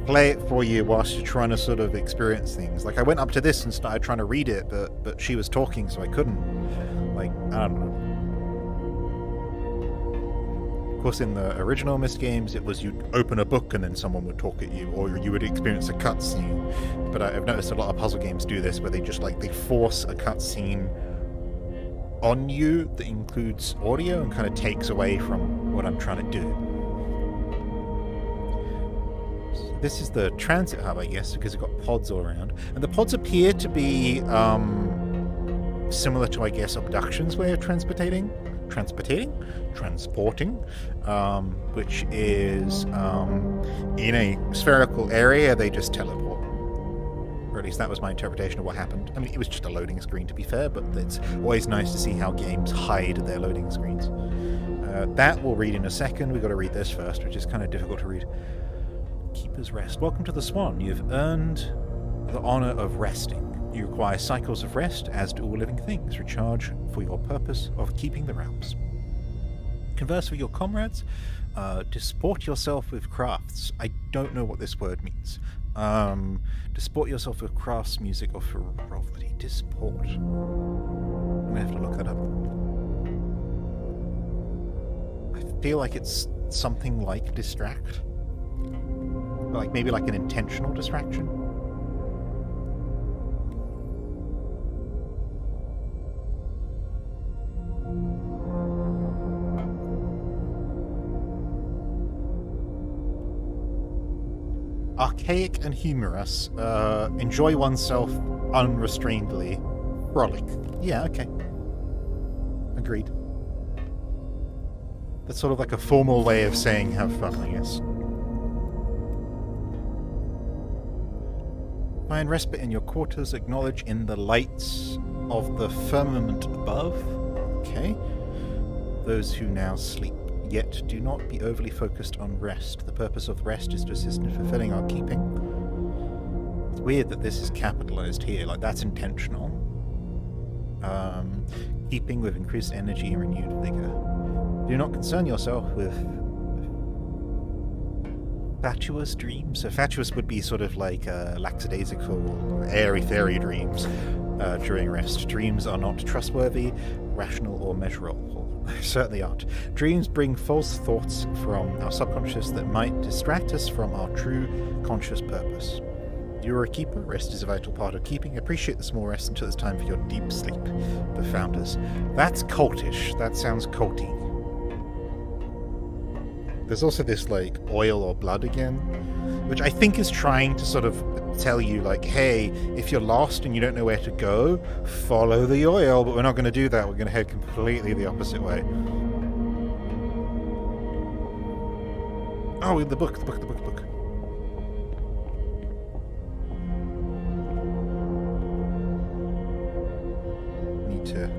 play it for you whilst you're trying to sort of experience things. Like, I went up to this and started trying to read it, but she was talking, so I couldn't. Like, I don't know. Of course, in the original Myst games, it was you'd open a book and then someone would talk at you, or you would experience a cutscene. But I've noticed a lot of puzzle games do this, where they just, like, they force a cutscene on you that includes audio and kind of takes away from what I'm trying to do. So this is the transit hub, I guess, because it's got pods all around. And the pods appear to be similar to, I guess, Abduction's way of transporting, which is in a spherical area, they just teleport. Or at least that was my interpretation of what happened. I mean, it was just a loading screen, to be fair, but it's always nice to see how games hide their loading screens. That we'll read in a second. We've got to read this first, which is kind of difficult to read. Keeper's Rest. Welcome to the Swan. You've earned the honor of resting. You require cycles of rest, as do all living things. Recharge for your purpose of keeping the realms. Converse with your comrades. Disport yourself with crafts. I don't know what this word means. Disport yourself with crafts, music, or frivolity. Disport. I'm going to have to look that up. feel like it's something like distract. Like maybe like an intentional distraction. Archaic and humorous. Enjoy oneself unrestrainedly. Frolic. Yeah, okay. Agreed. That's sort of like a formal way of saying have fun, I guess. Find respite in your quarters, acknowledge in the lights of the firmament above. Okay. Those who now sleep. Yet do not be overly focused on rest. The purpose of rest is to assist in fulfilling our keeping. It's weird that this is capitalized here, like that's intentional. Keeping with increased energy and renewed vigor. Do not concern yourself with fatuous dreams. So fatuous would be sort of like lackadaisical, airy-fairy dreams during rest. Dreams are not trustworthy, rational, or measurable. They certainly aren't. Dreams bring false thoughts from our subconscious that might distract us from our true conscious purpose. You're a keeper. Rest is a vital part of keeping. Appreciate the small rest until it's time for your deep sleep. The Founders. That's cultish. That sounds culty. There's also this, like, oil or blood again, which I think is trying to sort of tell you, like, hey, if you're lost and you don't know where to go, follow the oil, but we're not going to do that. We're going to head completely the opposite way. Oh, the book. Need to...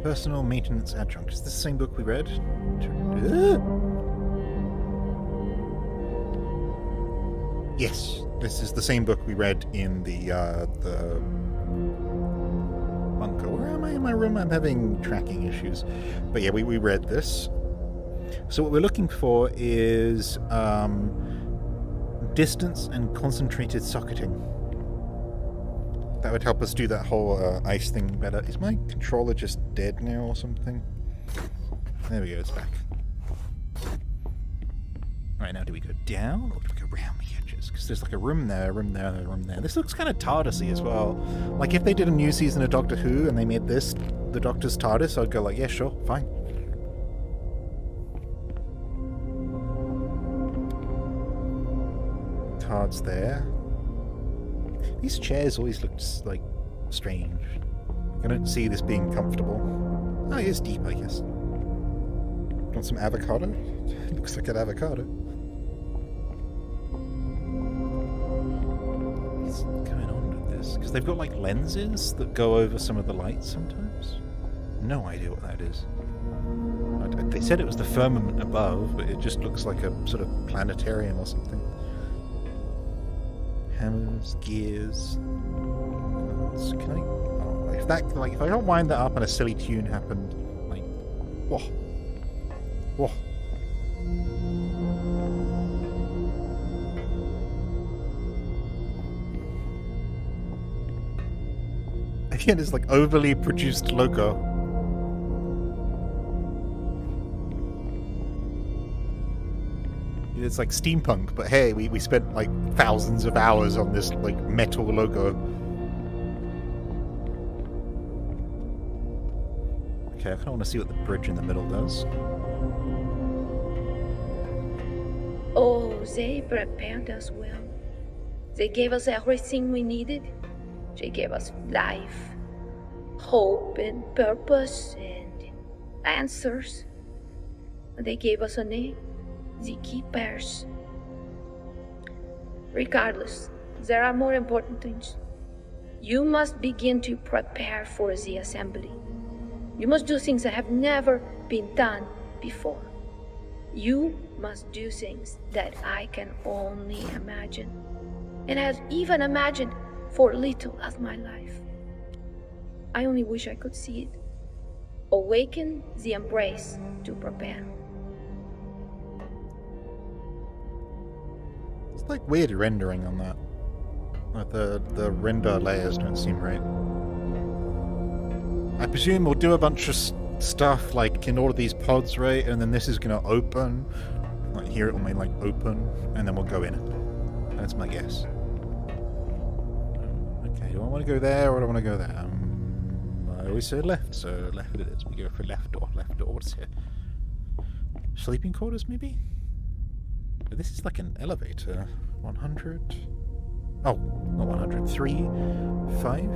Personal Maintenance Adjunct. Is this the same book we read? Yes, this is the same book we read in the bunker. Where am I in my room? I'm having tracking issues. But yeah, we read this. So what we're looking for is distance and concentrated socketing. That would help us do that whole ice thing better. Is my controller just dead now or something? There we go, it's back. Alright, now do we go down or do we go around the edges? Because there's like a room there, a room there, and a room there. This looks kind of TARDIS-y as well. Like if they did a new season of Doctor Who and they made this the Doctor's TARDIS, I'd go like, yeah, sure, fine. Cards there. These chairs always look like strange. I don't see this being comfortable. Oh, it is deep, I guess. Want some avocado? Looks like an avocado. What's going on with this? Because they've got like lenses that go over some of the lights sometimes. No idea what that is. They said it was the firmament above, but it just looks like a sort of planetarium or something. Hammers, gears. Can I? Oh, if I don't wind that up and a silly tune happened, like, whoa, whoa. Again, it's like overly produced logo. It's like steampunk, but hey, we spent like thousands of hours on this like metal logo. Okay, I kind of want to see what the bridge in the middle does. Oh, they prepared us well. They gave us everything we needed. They gave us life, hope, and purpose, and answers. They gave us a name. The Keepers. Regardless, there are more important things. You must begin to prepare for the assembly. You must do things that have never been done before. You must do things that I can only imagine, and have even imagined for little of my life. I only wish I could see it. Awaken the embrace to prepare. It's like weird rendering on that. Like the render layers don't seem right. I presume we'll do a bunch of stuff like in all of these pods, right? And then this is gonna open. Like here it will like open, and then we'll go in. That's my guess. Okay, do I want to go there or do I want to go there? I always say left, so left it is. We go for left door. Left door. What's here? Sleeping quarters, maybe? But this is like an elevator. 100. Oh, not 100. 3, 5.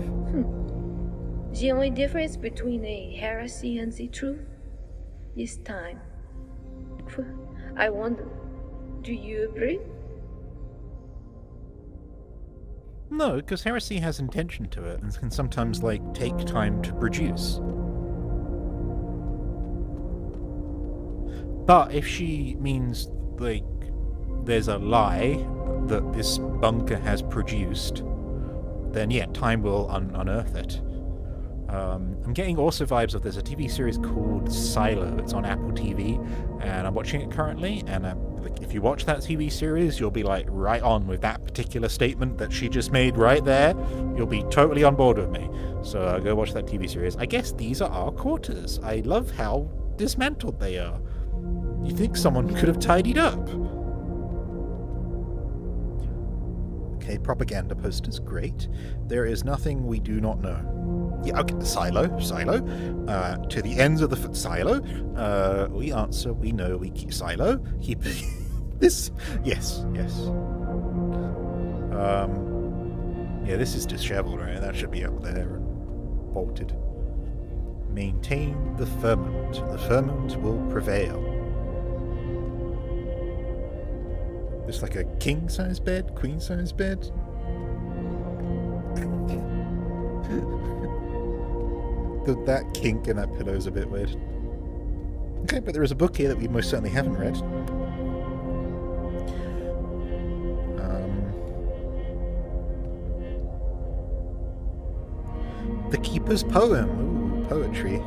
The only difference between a heresy and the truth is time. I wonder, do you agree? No, because heresy has intention to it and can sometimes, like, take time to produce. But if she means, like, there's a lie that this bunker has produced, then yeah, time will unearth it. I'm getting also vibes of there's a TV series called Silo. It's on Apple TV, and I'm watching it currently. And like, if you watch that TV series, you'll be like right on with that particular statement that she just made right there. You'll be totally on board with me. So go watch that TV series. I guess these are our quarters. I love how dismantled they are. You think someone could have tidied up? Okay, propaganda posters, great. There is nothing we do not know. Yeah, okay, silo. To the ends of the silo. We answer, we know, we keep silo. Keep this. Yes. Yeah, this is disheveled, right? That should be up there and bolted. Maintain the firmament. The firmament will prevail. There's like a king-size bed, queen-size bed. That kink in that pillow is a bit weird. Okay, but there is a book here that we most certainly haven't read. The Keeper's Poem. Ooh, poetry.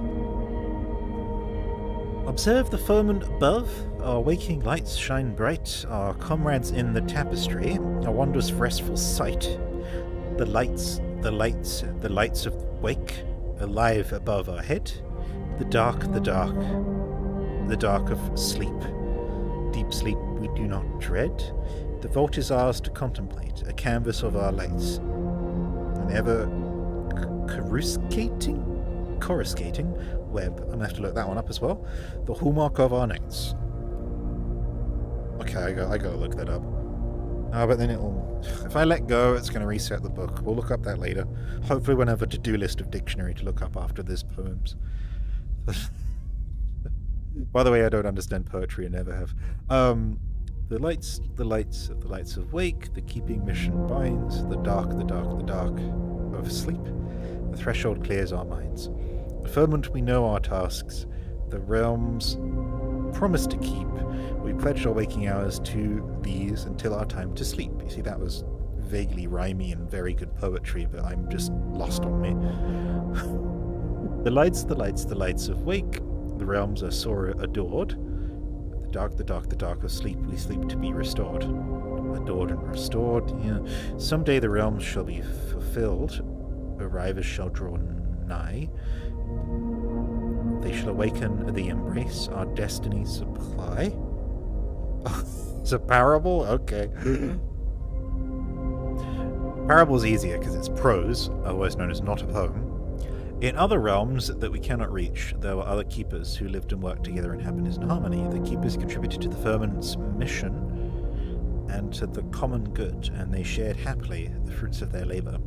Observe the firmament above. Our waking lights shine bright. Our comrades in the tapestry. A wondrous restful sight. The lights of wake. Alive above our head. The dark of sleep. Deep sleep we do not dread. The vault is ours to contemplate, a canvas of our lights. An ever coruscating web. I'm gonna have to look that one up as well. The hallmark of our nights. Okay, I gotta look that up. But then if I let go, it's going to reset the book. We'll look up that later. Hopefully we'll have a to-do list of dictionary to look up after this poems. By the way, I don't understand poetry and never have. The lights of wake, the keeping mission binds, the dark of sleep. The threshold clears our minds. The firmament we know our tasks. The realms promise to keep. We pledged our waking hours to these until our time to sleep. You see, that was vaguely rhymey and very good poetry, but I'm just lost on me. The lights of wake. The realms are sore adored. The dark of sleep. We sleep to be restored. Adored and restored. Yeah. Someday the realms shall be fulfilled. Arrivers shall draw nigh. They shall awaken the embrace, our destiny supply. It's a parable? Okay. Parable's easier because it's prose, otherwise known as not a poem. In other realms that we cannot reach, there were other keepers who lived and worked together in happiness and harmony. The keepers contributed to the firmament's mission and to the common good, and they shared happily the fruits of their labor.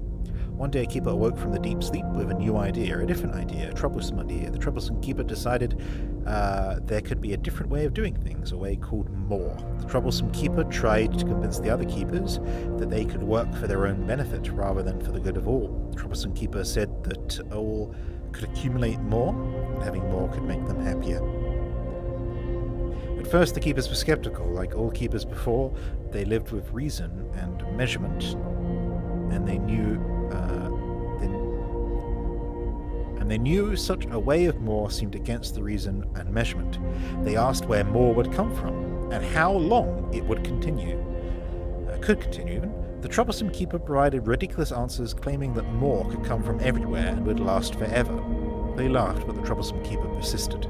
One day a keeper awoke from the deep sleep with a new idea, a different idea, a troublesome idea. The troublesome keeper decided there could be a different way of doing things, a way called more. The troublesome keeper tried to convince the other keepers that they could work for their own benefit rather than for the good of all. The troublesome keeper said that all could accumulate more, and having more could make them happier. At first the keepers were skeptical. Like all keepers before, they lived with reason and measurement, and they knew such a way of more seemed against the reason and measurement. They asked where more would come from, and how long it would continue. Could continue even. The troublesome keeper provided ridiculous answers claiming that more could come from everywhere and would last forever. They laughed, but the troublesome keeper persisted.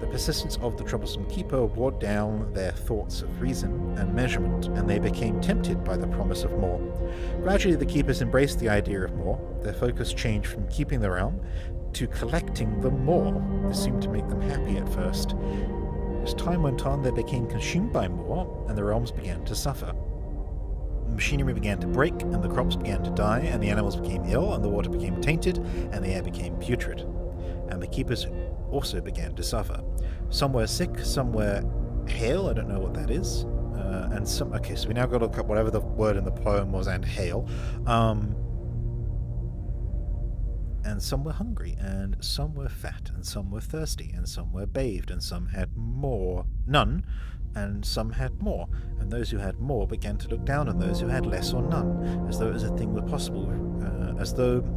The persistence of the troublesome keeper wore down their thoughts of reason and measurement, and they became tempted by the promise of more. Gradually, the keepers embraced the idea of more. Their focus changed from keeping the realm to collecting the more. This seemed to make them happy at first. As time went on, they became consumed by more, and the realms began to suffer. The machinery began to break, and the crops began to die, and the animals became ill, and the water became tainted, and the air became putrid. And the keepers also began to suffer. Some were sick, some were hale, I don't know what that is. And some, okay, so we now got to look up whatever the word in the poem was, and hale. And some were hungry, and some were fat, and some were thirsty, and some were bathed, and some had none, and some had more. And those who had more began to look down on those who had less or none, as though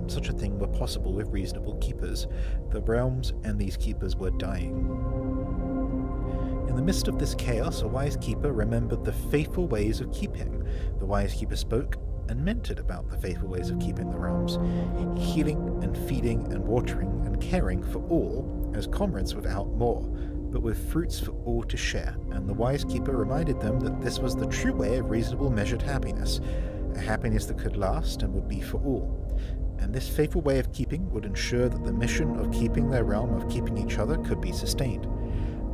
such a thing were possible with reasonable keepers. The realms and these keepers were dying. In the midst of this chaos, a wise keeper remembered the faithful ways of keeping. The wise keeper spoke and meant it about the faithful ways of keeping the realms, healing and feeding and watering and caring for all as comrades without more, but with fruits for all to share. And the wise keeper reminded them that this was the true way of reasonable measured happiness, a happiness that could last and would be for all. And this faithful way of keeping would ensure that the mission of keeping their realm, of keeping each other, could be sustained.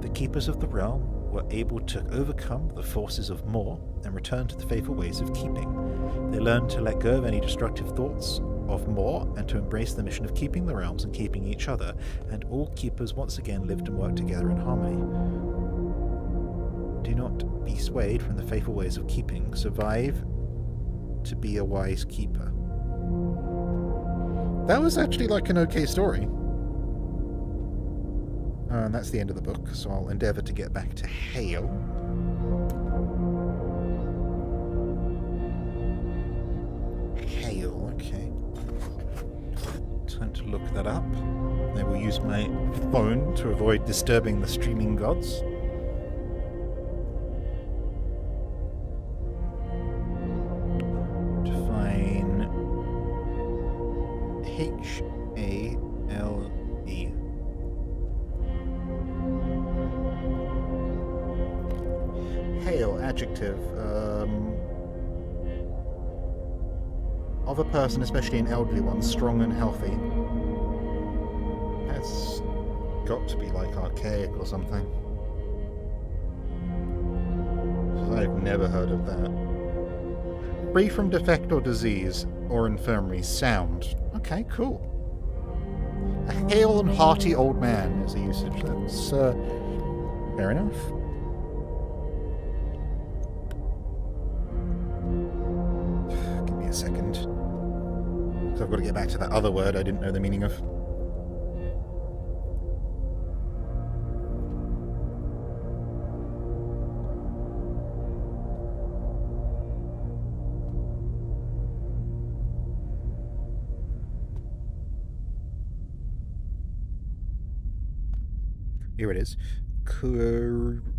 The keepers of the realm were able to overcome the forces of more and return to the faithful ways of keeping. They learned to let go of any destructive thoughts of more and to embrace the mission of keeping the realms and keeping each other, and all keepers once again lived and worked together in harmony. Do not be swayed from the faithful ways of keeping. Survive to be a wise keeper. That was actually like an okay story. And that's the end of the book, so I'll endeavour to get back to Hale. Hale, okay. Time to look that up. I will use my phone to avoid disturbing the streaming gods. Define Hale. Hale, adjective. Of a person, especially an elderly one, strong and healthy. That's got to be like archaic or something. I've never heard of that. Free from defect or disease or infirmary. Sound. Okay, cool. A hale and hearty old man is a usage. That's fair enough. Give me a second. So I've got to get back to that other word I didn't know the meaning of. Here it is.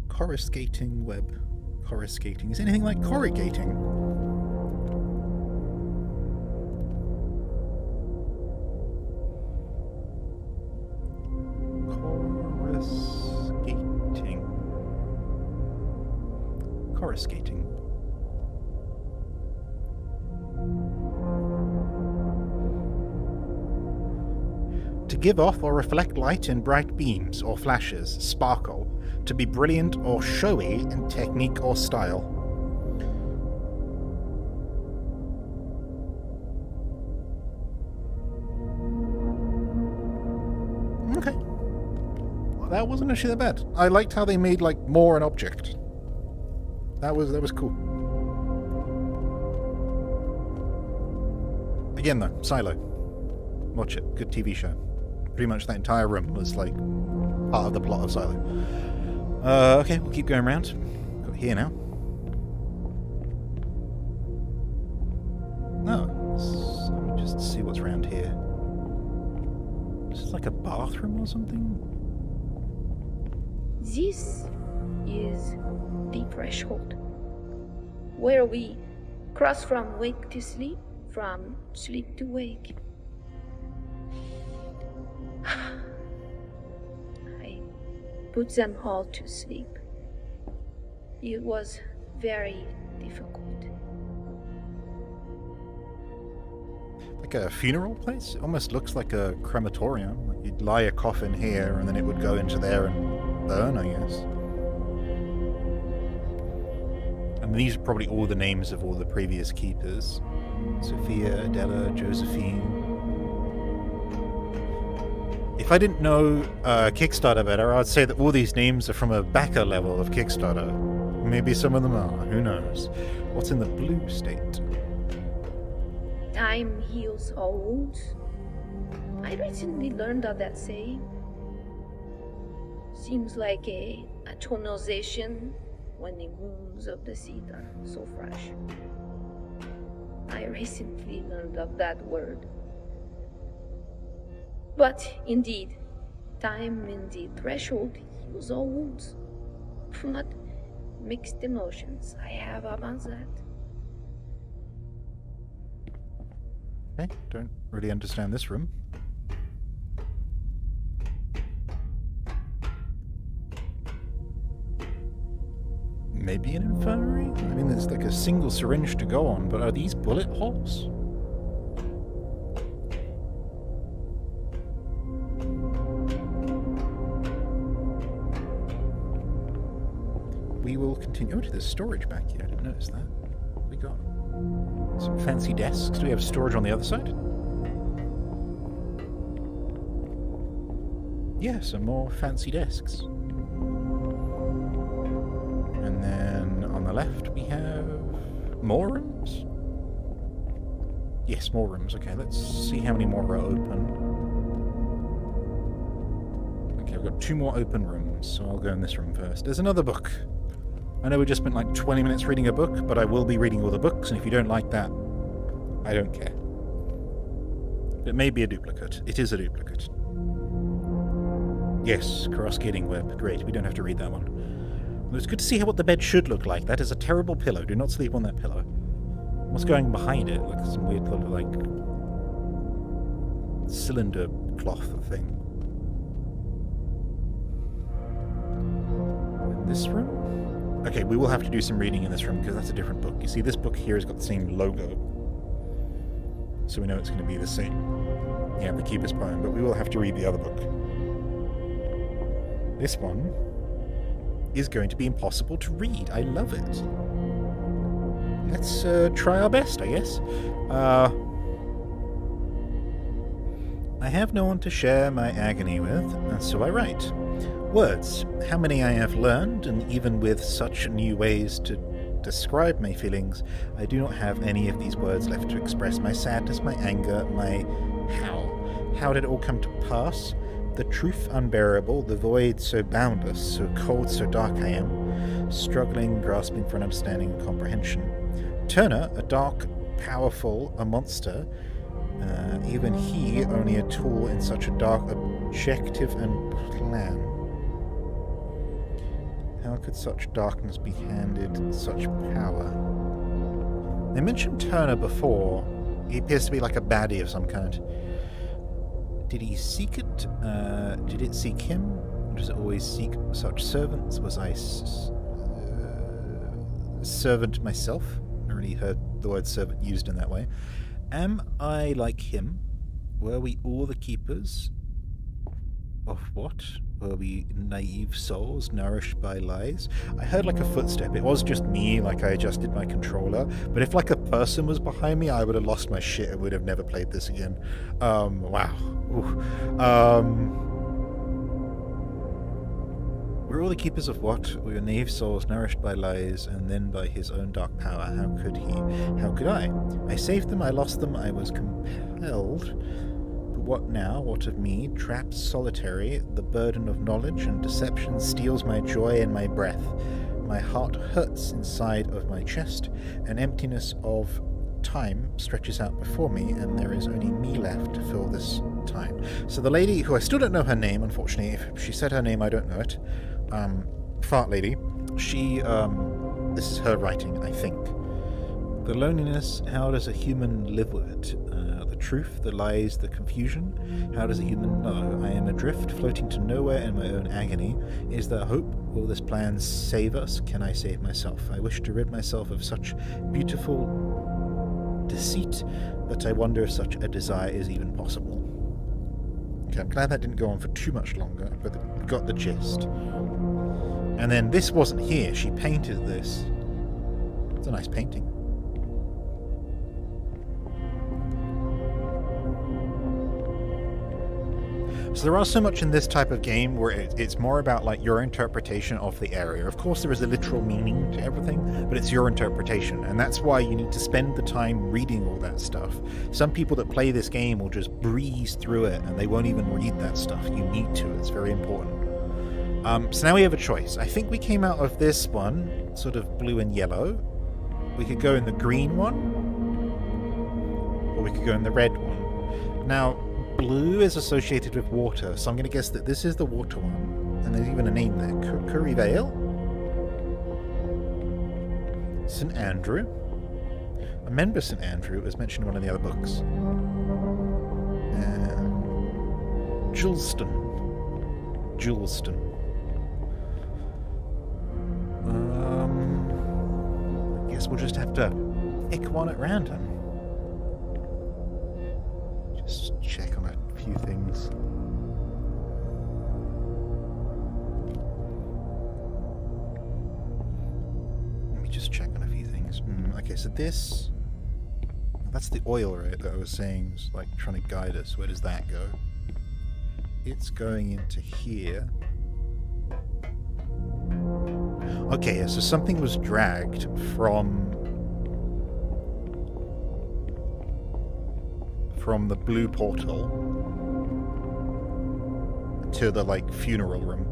Coruscating web. Coruscating. Is anything like corrugating? Coruscating. To give off or reflect light in bright beams or flashes, sparkle. To be brilliant or showy in technique or style. Okay. Well, that wasn't actually that bad. I liked how they made like more an object. That was cool. Again though, Silo. Watch it. Good TV show. Pretty much that entire room was like part of the plot of Silo. Okay, we'll keep going around. Got here now. Oh, let me just see what's around here. This is like a bathroom or something? This is the threshold, where we cross from wake to sleep, from sleep to wake. put them all to sleep. It was very difficult. Like a funeral place? It almost looks like a crematorium. Like you'd lie a coffin here and then it would go into there and burn, I guess. And these are probably all the names of all the previous keepers. Sophia, Adela, Josephine. If I didn't know Kickstarter better, I'd say that all these names are from a backer level of Kickstarter. Maybe some of them are, who knows. What's in the blue state? Time heals all wounds. I recently learned of that saying. Seems like a tonalization when the wounds of the seed are so fresh. I recently learned of that word. But indeed, time in the threshold heals all wounds. Not mixed emotions I have about that. Okay, don't really understand this room. Maybe an infirmary? I mean, there's like a single syringe to go on, but are these bullet holes? We will continue. Oh, there's storage back here. I didn't notice that. What we got? Some fancy desks. Do we have storage on the other side? Yeah, some more fancy desks. And then on the left we have more rooms? Yes, more rooms. Okay, let's see how many more are open. Okay, we've got 2 more open rooms, so I'll go in this room first. There's another book. I know we just spent like 20 minutes reading a book, but I will be reading all the books, and if you don't like that, I don't care. It may be a duplicate. It is a duplicate. Yes, coruscating web. Great, we don't have to read that one. Well, it's good to see what the bed should look like. That is a terrible pillow. Do not sleep on that pillow. What's going behind it? Like some weird little, like, cylinder cloth thing. In this room? Okay, we will have to do some reading in this room because that's a different book. You see, this book here has got the same logo. So we know it's going to be the same. Yeah, the Keeper's Poem, but we will have to read the other book. This one is going to be impossible to read. I love it. Let's try our best, I guess. I have no one to share my agony with, and so I write. Words, how many I have learned, and even with such new ways to describe my feelings, I do not have any of these words left to express my sadness, my anger, my how. How did it all come to pass? The truth unbearable, the void so boundless, so cold, so dark I am, struggling, grasping for an understanding and comprehension. Turner, a dark, powerful, a monster, even he only a tool in such a dark objective and plan. How could such darkness be handed such power? They mentioned Turner before. He appears to be like a baddie of some kind. Did he seek it? Did it seek him? Or does it always seek such servants? Was I servant myself? I really heard the word servant used in that way. Am I like him? Were we all the keepers? Of what? Were we naive souls nourished by lies? I heard like a footstep. It was just me, like I adjusted my controller. But if like a person was behind me, I would have lost my shit and would have never played this again. Wow. Ooh. We're all the keepers of what? We were naive souls nourished by lies and then by his own dark power. How could he? How could I? I saved them, I lost them, I was compelled. What now? What of me? Trapped, solitary, the burden of knowledge and deception steals my joy and my breath. My heart hurts inside of my chest. An emptiness of time stretches out before me, and there is only me left to fill this time. So the lady, who I still don't know her name, unfortunately, if she said her name, I don't know it, Fart Lady, she, this is her writing, I think. The loneliness, how does a human live with it? The truth, the lies, the confusion? How does a human know? I am adrift, floating to nowhere in my own agony. Is there hope? Will this plan save us? Can I save myself? I wish to rid myself of such beautiful deceit, but I wonder if such a desire is even possible. Okay, I'm glad that didn't go on for too much longer, but we got the gist. And then this wasn't here. She painted this. It's a nice painting. So there are so much in this type of game where it's more about like your interpretation of the area. Of course there is a literal meaning to everything, but it's your interpretation, and that's why you need to spend the time reading all that stuff. Some people that play this game will just breeze through it and they won't even read that stuff. You need to, it's very important. So now we have a choice. I think we came out of this one, sort of blue and yellow. We could go in the green one, or we could go in the red one. Now, blue is associated with water, so I'm going to guess that this is the water one. And there's even a name there. Curry Vale? St. Andrew? I remember St. Andrew. It was mentioned in one of the other books. And Julston. I guess we'll just have to pick one at random. Just check on a few things. Let me just check on a few things. Okay, so this... That's the oil, right, that I was saying was like trying to guide us. Where does that go? It's going into here. Okay, so something was dragged from the blue portal to the, like, funeral room.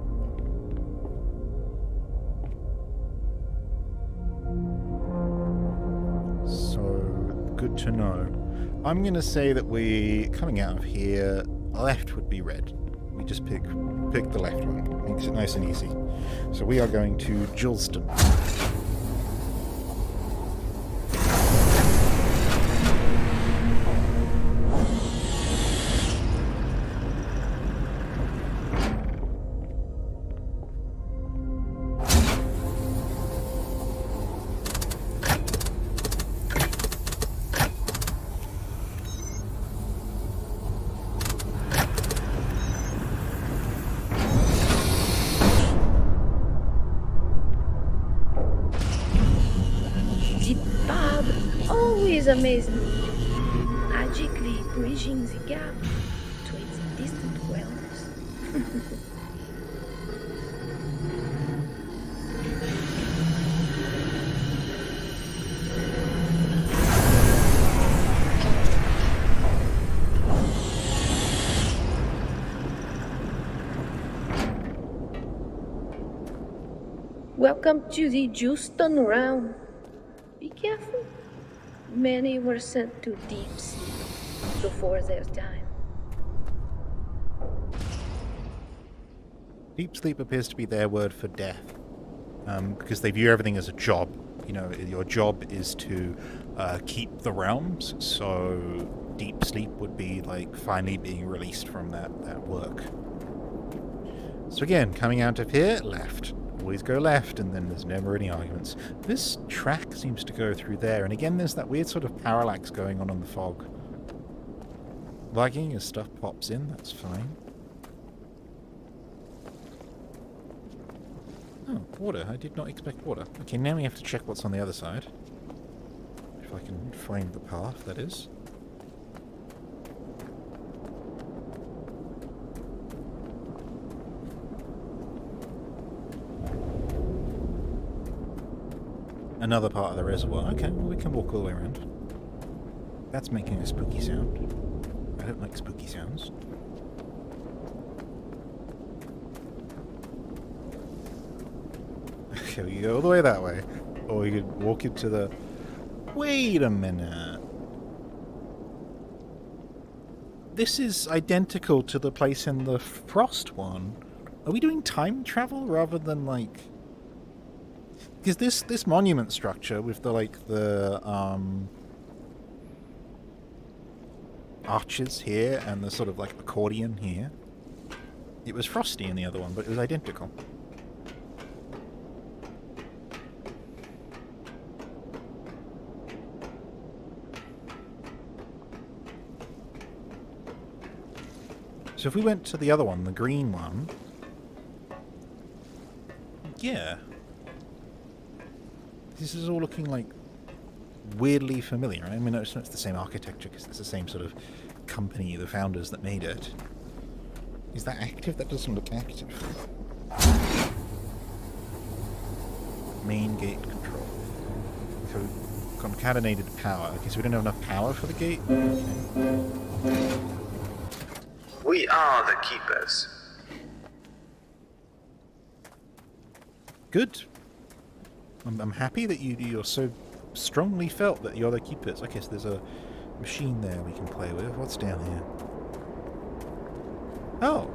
So, good to know. I'm gonna say that coming out of here, left would be red. We just pick the left one. Makes it nice and easy. So we are going to Julston. Amazed me, magically bridging the gap to its distant realms. Welcome to the Juston realm. Be careful. Many were sent to deep sleep before their time. Deep sleep appears to be their word for death, because they view everything as a job. You know, your job is to keep the realms, so deep sleep would be like finally being released from that work. So again, coming out of here, left. Always go left, and then there's never any arguments. This track seems to go through there, and again there's that weird sort of parallax going on the fog. Lagging as stuff pops in, that's fine. Oh, water. I did not expect water. Okay, now we have to check what's on the other side. If I can find the path, that is. Another part of the reservoir. Okay, well, we can walk all the way around. That's making a spooky sound. I don't like spooky sounds. Okay, we go all the way that way. Or we could walk into the... Wait a minute. This is identical to the place in the Frost one. Are we doing time travel rather than, like... Because this monument structure with the arches here and the sort of like accordion here. It was frosty in the other one, but it was identical. So if we went to the other one, the green one... Yeah. This is all looking like weirdly familiar. I mean, it's the same architecture because it's the same sort of company, the founders that made it. Is that active? That doesn't look active. Main gate control. So, concatenated power. Okay, so we don't have enough power for the gate? Okay. We are the keepers. Good. I'm happy that you're so strongly felt that you're the keepers. Okay, so there's a machine there we can play with. What's down here? Oh.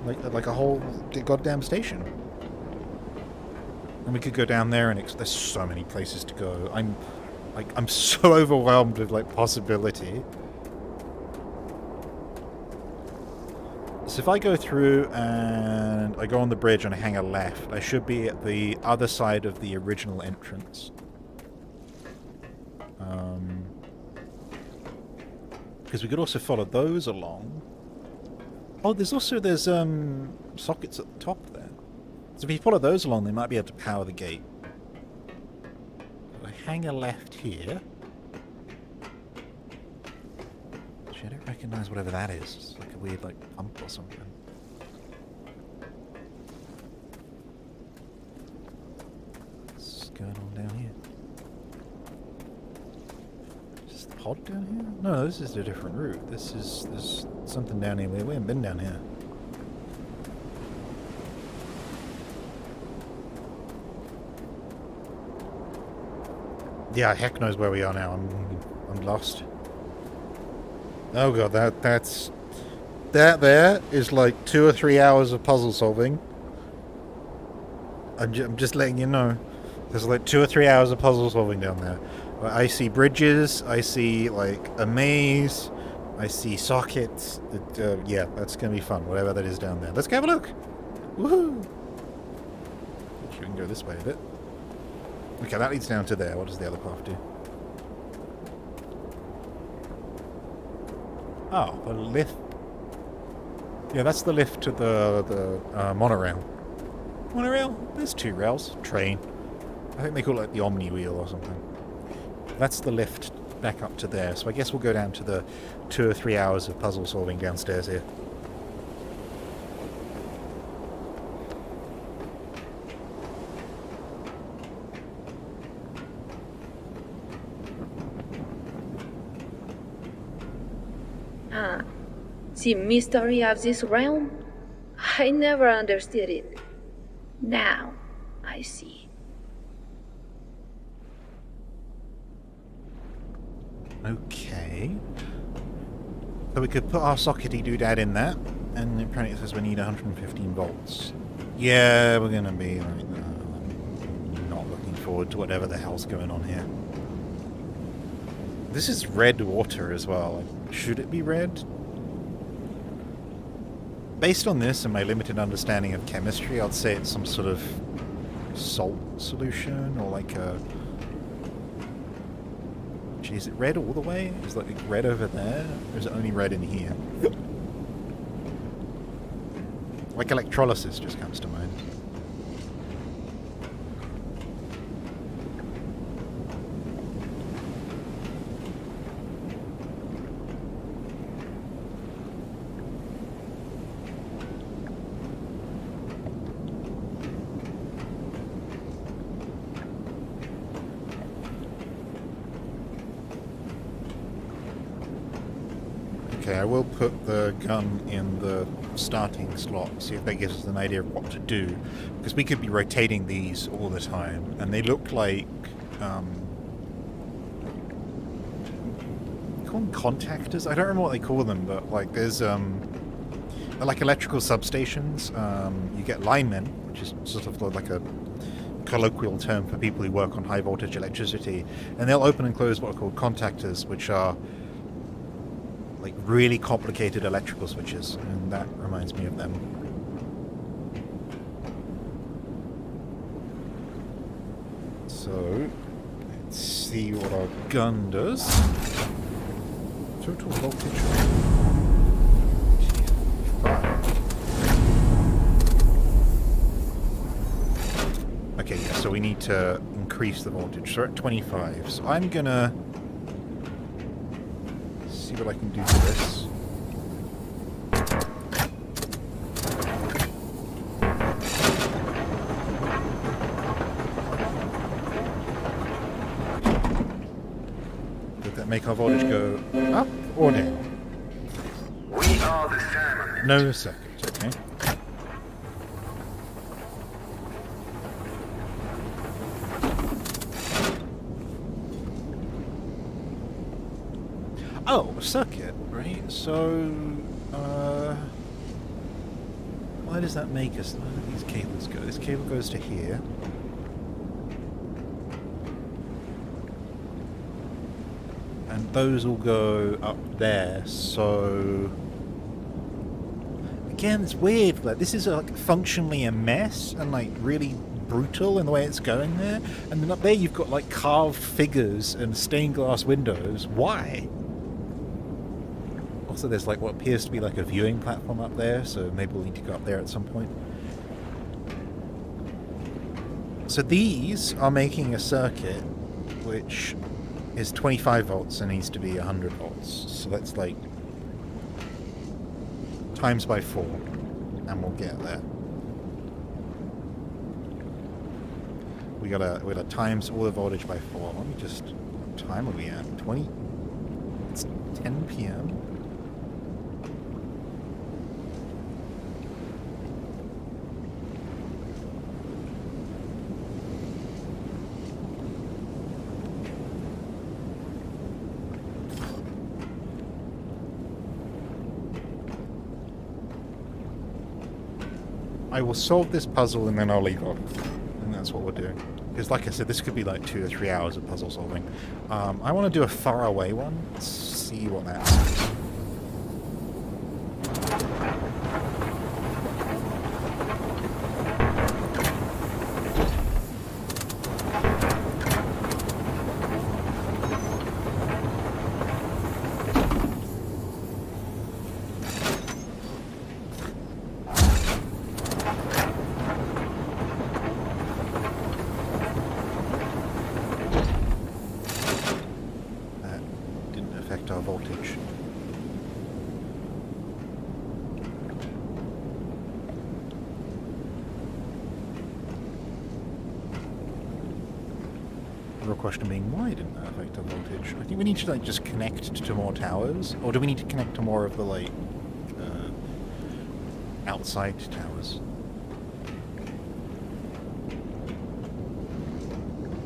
Like a whole goddamn station. And we could go down there and there's so many places to go. I'm so overwhelmed with like possibility. So if I go through and I go on the bridge and I hang a left, I should be at the other side of the original entrance. Because we could also follow those along. Oh, there's sockets at the top there. So if you follow those along, they might be able to power the gate. So I hang a left here. I don't recognize whatever that is. It's like a weird, like, pump or something. What's going on down here? Is this the pod down here? No, this is a different route. There's something down here. We haven't been down here. Yeah, heck knows where we are now. I'm lost. Oh god, that there is like 2 or 3 hours of puzzle solving. I'm just letting you know. There's like 2 or 3 hours of puzzle solving down there. I see bridges, I see like a maze, I see sockets. Yeah, that's gonna be fun, whatever that is down there. Let's go have a look! Woohoo! We can go this way a bit. Okay, that leads down to there. What does the other path do? Oh, the lift. Yeah, that's the lift to the monorail. Monorail? There's 2 rails. Train. I think they call it like the Omni Wheel or something. That's the lift back up to there. So I guess we'll go down to the 2 or 3 hours of puzzle solving downstairs here. The mystery of this realm? I never understood it. Now, I see. Okay. So we could put our sockety doodad in that, and apparently it says we need 115 volts. Yeah, we're gonna be like, not looking forward to whatever the hell's going on here. This is red water as well. Should it be red? Based on this and my limited understanding of chemistry, I'd say it's some sort of salt solution or like a... Gee, is it red all the way? Is it like red over there? Or is it only red in here? Like electrolysis just comes to mind. Okay, I will put the gun in the starting slot, see if that gives us an idea of what to do. Because we could be rotating these all the time, and they look like... they call them contactors? I don't remember what they call them, but like there's... they're like electrical substations. You get linemen, which is sort of like a colloquial term for people who work on high voltage electricity, and they'll open and close what are called contactors, which are like really complicated electrical switches, and that reminds me of them. So, let's see what our gun does. Total voltage. 5. Okay, yeah, so we need to increase the voltage. So we're at 25. So I'm gonna see what I can do to this. Did that make our voltage go up or down? We are the Firmament. No circuit, okay. Oh, circuit, right? So, why does that make us? Where do these cables go? This cable goes to here. And those will go up there, so... Again, it's weird, like, this is like functionally a mess, and like really brutal in the way it's going there. And then up there you've got like carved figures and stained glass windows. Why? Also, there's like what appears to be like a viewing platform up there, so maybe we'll need to go up there at some point. So these are making a circuit which is 25 volts and needs to be 100 volts. So that's like times by 4, and we'll get there. We gotta times all the voltage by 4. Let me just, what time are we at? 20? It's 10 p.m. I will solve this puzzle and then I'll leave off. And that's what we're doing. Because like I said, this could be like 2 or 3 hours of puzzle solving. I want to do a far away one. Let's see what that is. Our voltage. The real question being, why didn't that affect our voltage? I think we need to like just connect to more towers, or do we need to connect to more of the like outside towers?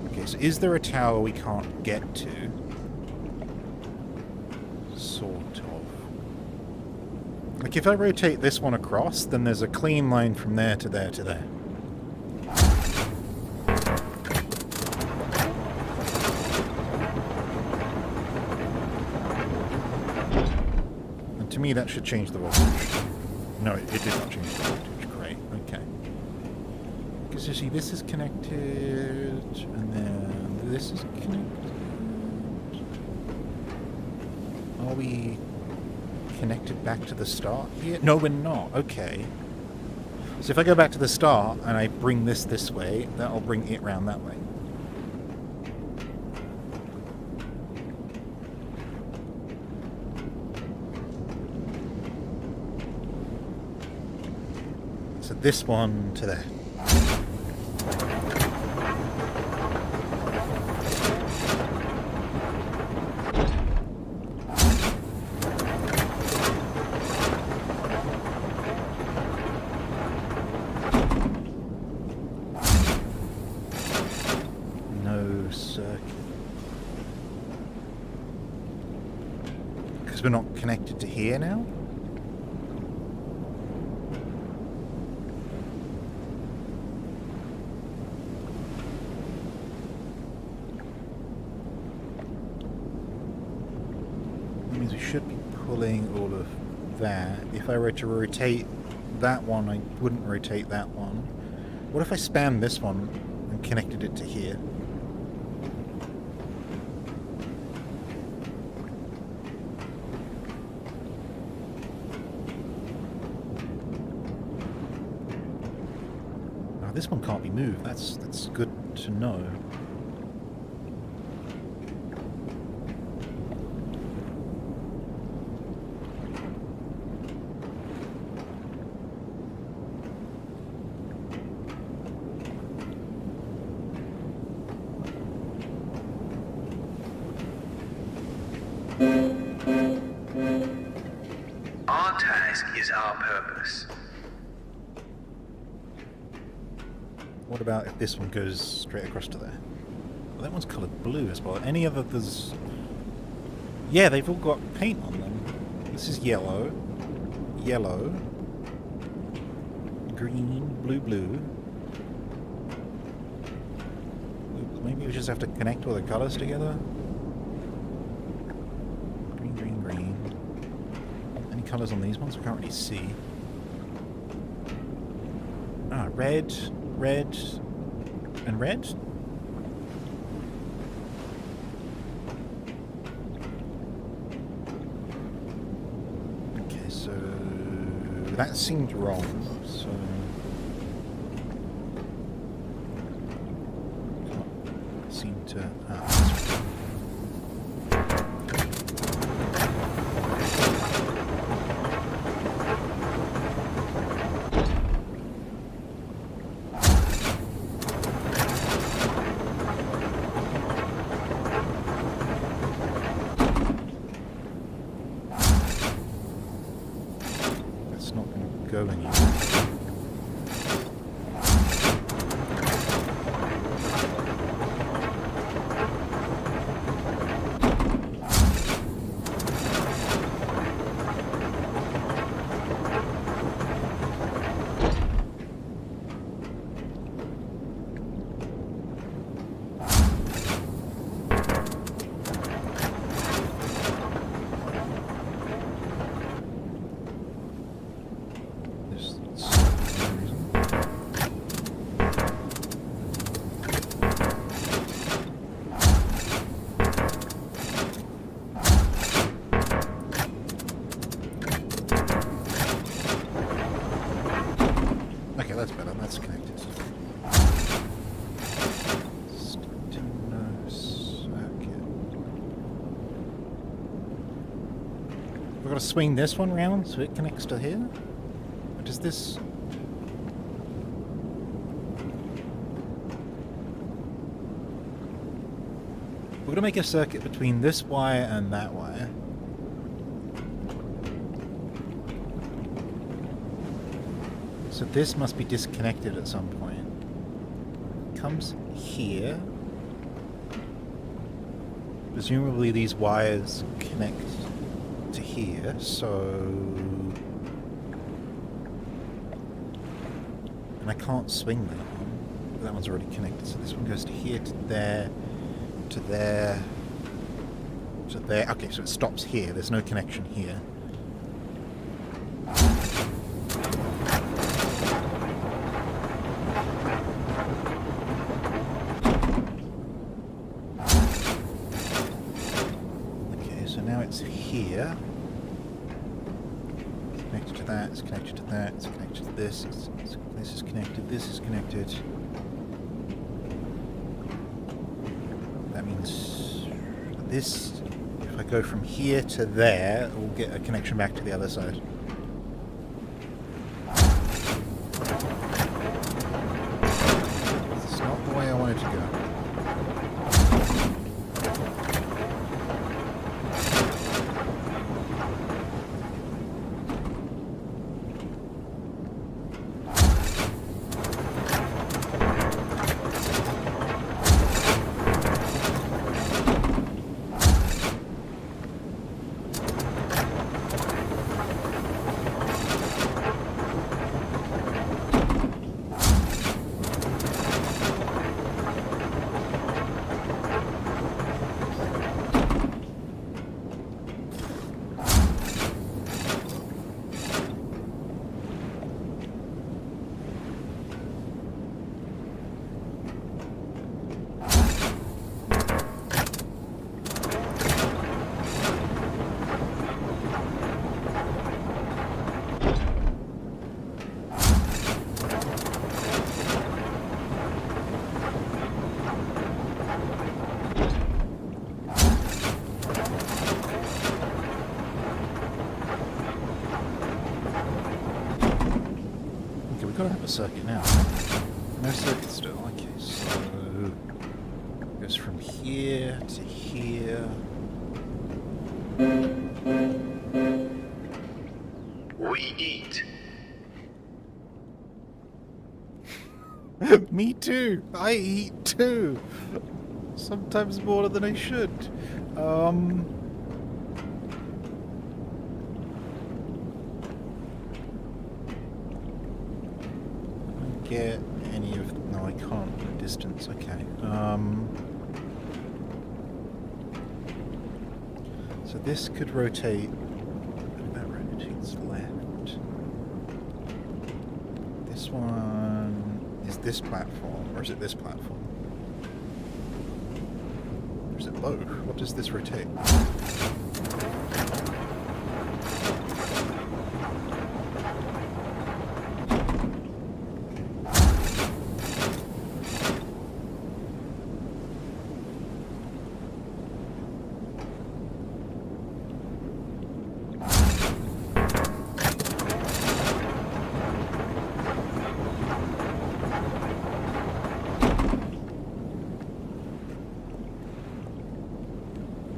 Okay, so is there a tower we can't get to? Sort of. Like if I rotate this one across, then there's a clean line from there to there to there. And to me that should change the voltage. No, it did not change the voltage. Great, okay. Because you see, this is connected, and then this is connected. Are we connected back to the start here? No, we're not. Okay. So if I go back to the start and I bring this way, that'll bring it round that way. So this one to there. We're not connected to here now? That means we should be pulling all of that. If I were to rotate that one, I wouldn't rotate that one. What if I spam this one and connected it to here? Now, this one can't be moved. That's good to know. Our task is our purpose. What about if this one goes straight across to there? Well, that one's coloured blue as well. Any of others? Yeah, they've all got paint on them. This is yellow, yellow, green, blue, blue. Maybe we just have to connect all the colours together. Green, green, green. Any colours on these ones? I can't really see. Ah, red, red, and red? Okay, so that seemed wrong, so can't seem to... that's right. That's not going to go anywhere. There's some reason. Okay, that's better. That's connected. Steno circuit. We've got to swing this one round so it connects to here. Or does this? We're going to make a circuit between this wire and that wire. So this must be disconnected at some point. Comes here. Presumably these wires connect to here, so... And I can't swing that one. That one's already connected, so this one goes to here, to there, to there, to there. Okay, so it stops here. There's no connection here. Okay, so now it's here. It's connected to that, it's connected to that, it's connected to this, this is connected, this is connected. That means this, if I go from here to there, we'll get a connection back to the other side. It's not the way I wanted to go. don't have a circuit now. No circuit still. Okay, so it goes from here to here. We eat. Me too. I eat too. Sometimes more than I should. Get any of... No, I can't. Distance. Okay. So this could rotate... That rotates left. This one is this platform, or is it this platform? Or is it both? What does this rotate?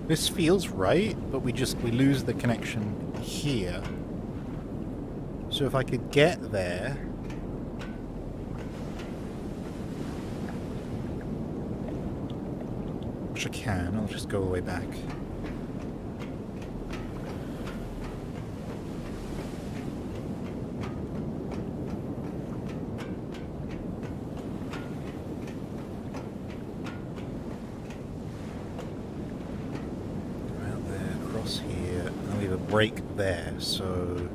This feels right, but we lose the connection here. So if I could get there... Which I can, I'll just go all the way back. Here, and we have a break there, so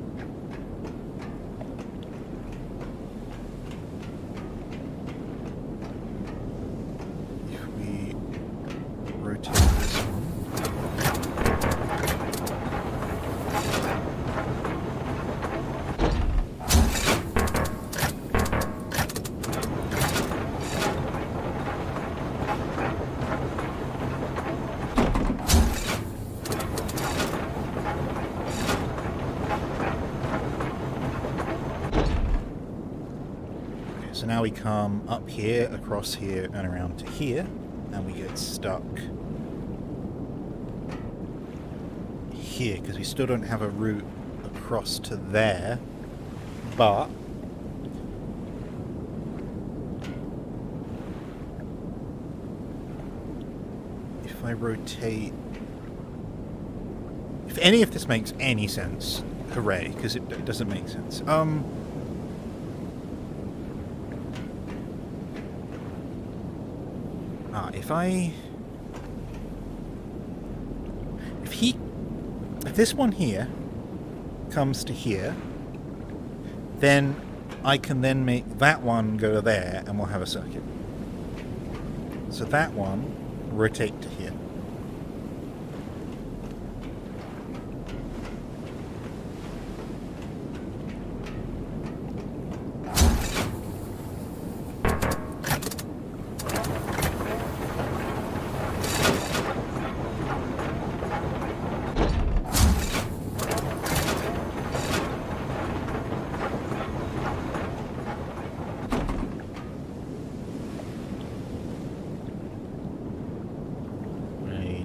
if we rotate this one, so now we come up here, across here, and around to here, and we get stuck here, because we still don't have a route across to there, but if I rotate... If any of this makes any sense, hooray, because it doesn't make sense. If this one here comes to here, then I can then make that one go there and we'll have a circuit. So that one rotate to here.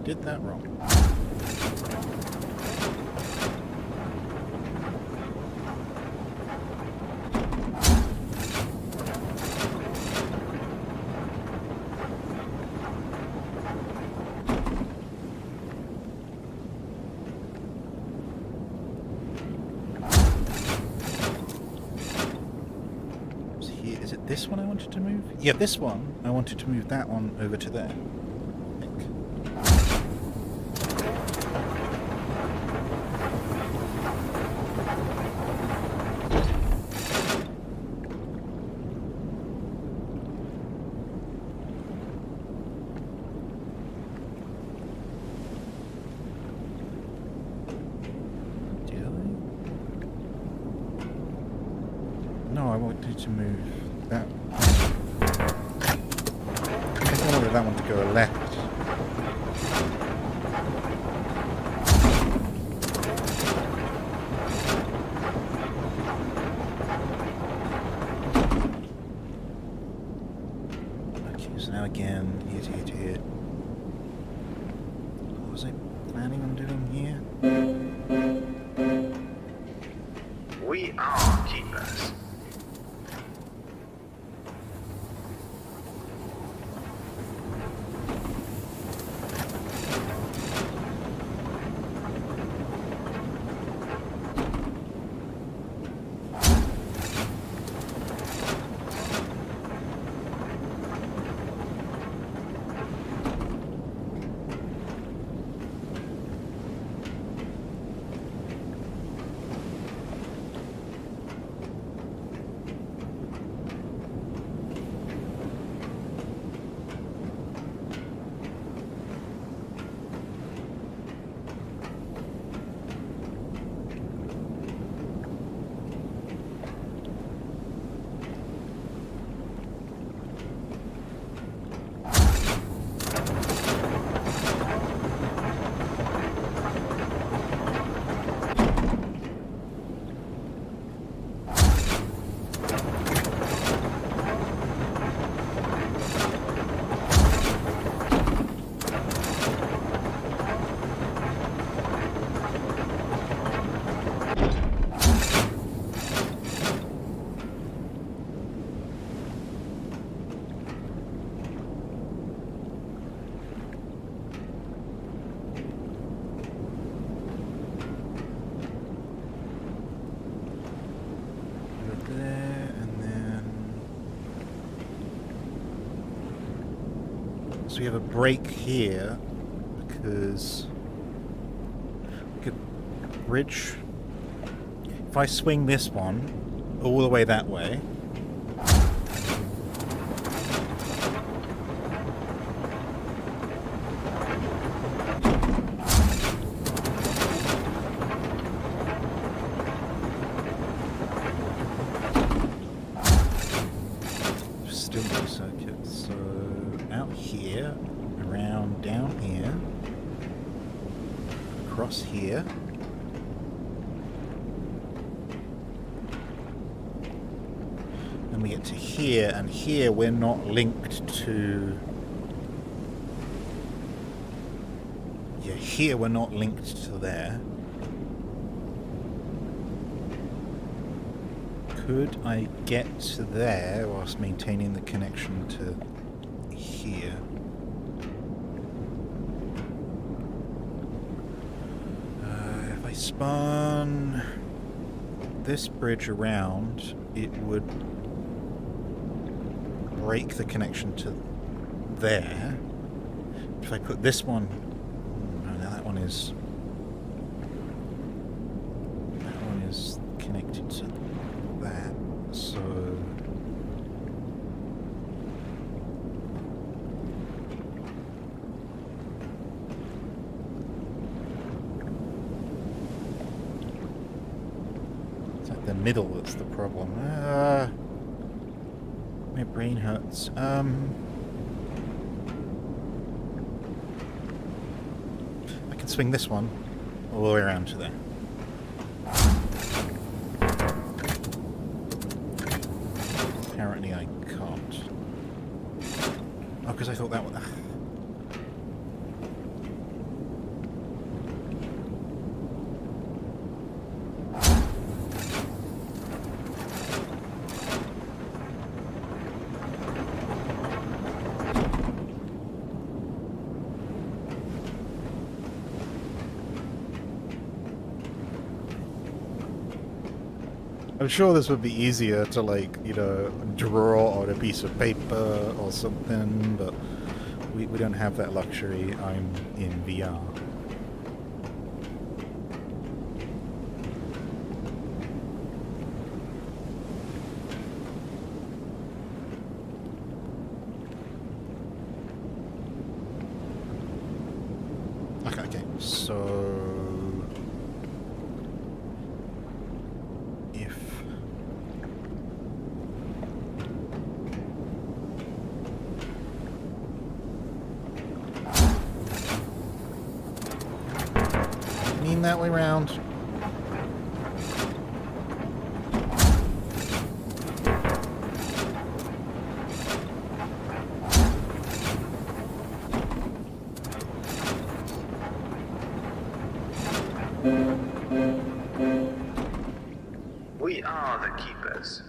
Did that wrong. Is it this one I wanted to move? Yeah, this one. I wanted to move that one over to there. No, I wanted to move that. I wanted that one to go left. our keepers. There, and then... So we have a break here, because... we could bridge... If I swing this one all the way that way... Still no circuit, so out here, around down here, across here. And we get to here, and here we're not linked to... Yeah, here we're not linked to there. Could I get to there whilst maintaining the connection to here? If I spun this bridge around, it would break the connection to there. If I put this one... No, now that one is connected to that, so... It's like the middle that's the problem. My brain hurts. I can swing this one all the way around to there. Apparently I can't. Oh, because I thought that one... I'm sure this would be easier to, like, you know, draw on a piece of paper or something, but we don't have that luxury. I'm in VR. Okay, so... that way round. We are the keepers.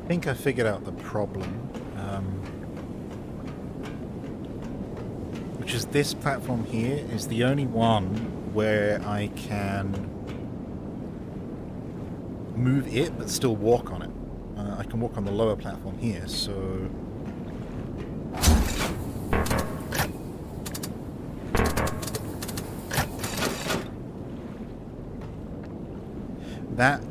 I think I figured out the problem, which is this platform here is the only one where I can move it but still walk on it. I can walk on the lower platform here, so that,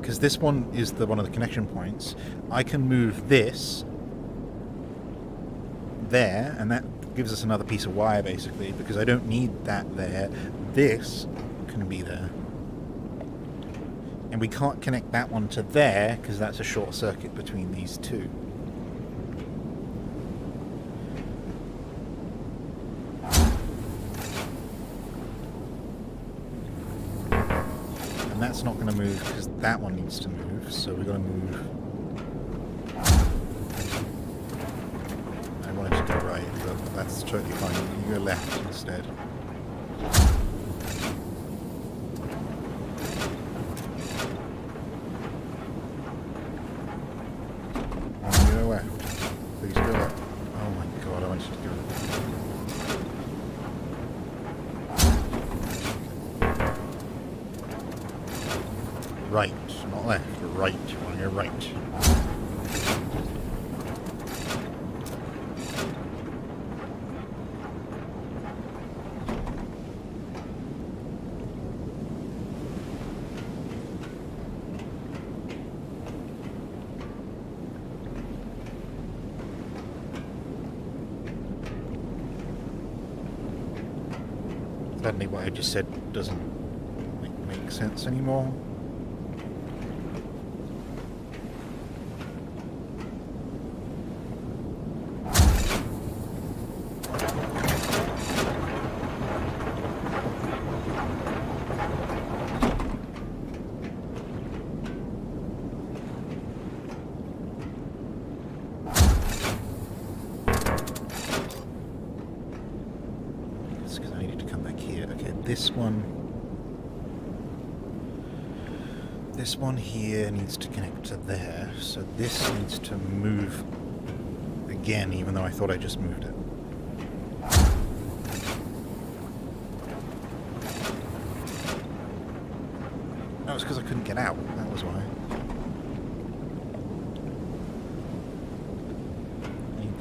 because this one is the one of the connection points, I can move this there, and that gives us another piece of wire basically, because I don't need that there. This can be there. And we can't connect that one to there because that's a short circuit between these two. And that's not going to move because that one needs to move, so we're going to move. I wanted to go right, but that's totally fine. You go left instead. Please go up. Oh my god, I want you to go. Right, not left, right. On your right. Suddenly what I just said doesn't make sense anymore. This one here needs to connect to there, so this needs to move again, even though I thought I just moved it. No, it's because I couldn't get out, that was why. I need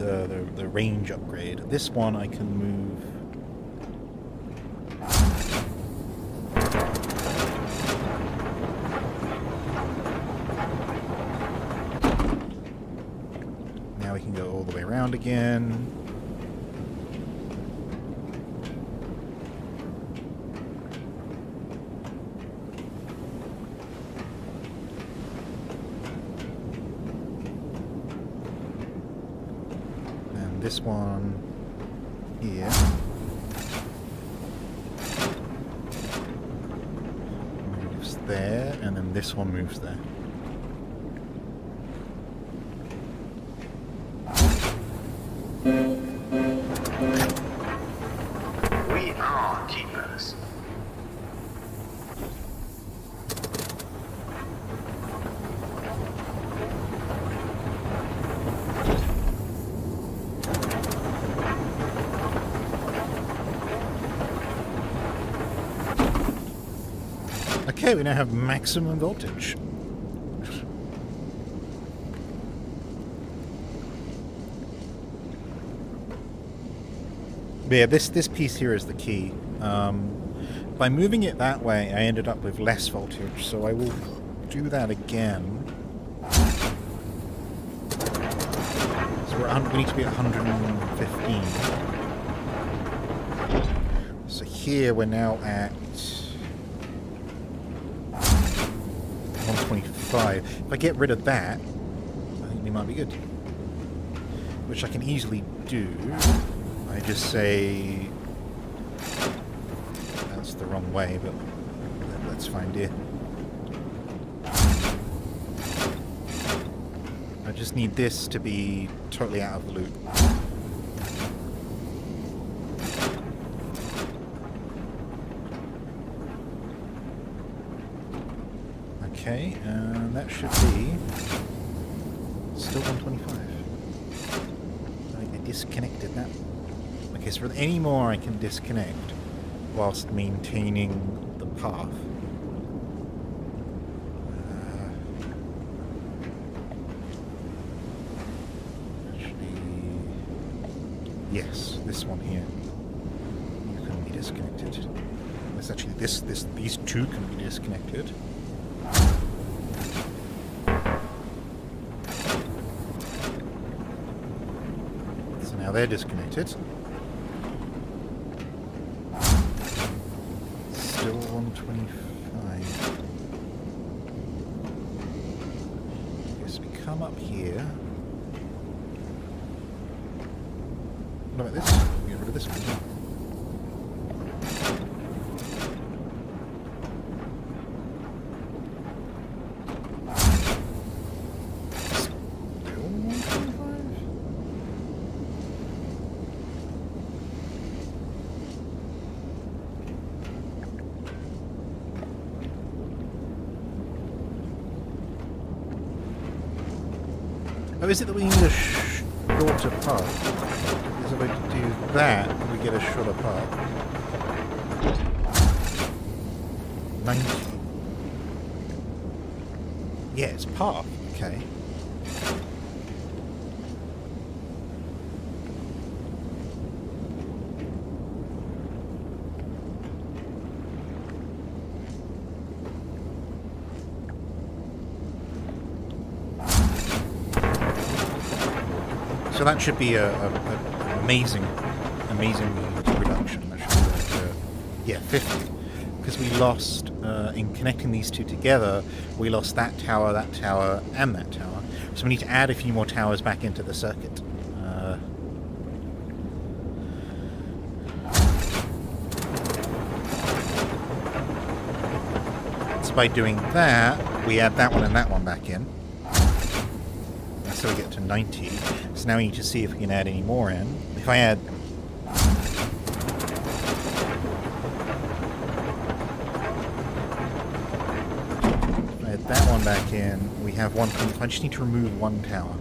the range upgrade. This one I can move. Again. And this one here moves there, and then this one moves there. Okay, we now have maximum voltage. But yeah, this piece here is the key. By moving it that way, I ended up with less voltage, so I will do that again. So we need to be at 115. So here we're now at 125. If I get rid of that, I think we might be good. Which I can easily do. I just say... That's the wrong way, but that's fine, dear. I just need this to be totally out of the loop. Okay, and that should be still 125. I think I disconnected that. Okay, so for any more I can disconnect whilst maintaining the path. Yes, this one here. You can be disconnected. It's actually these two can be disconnected. So now they're disconnected. Still 125. Okay, so we come up here. What about this? Get rid of this one as well. Still 125? Oh, is it that we need a shorter path? Is there a way to do that and we get a shorter path? 90. Yeah, it's path. Okay. So that should be an amazing reduction. That should be like, yeah, 50. Because we lost, in connecting these two together, we lost that tower, and that tower. So we need to add a few more towers back into the circuit. So by doing that, we add that one and that one back in. So we get to 90. So now we need to see if we can add any more in. If I add... If I add that one back in, we have 125. I just need to remove one tower.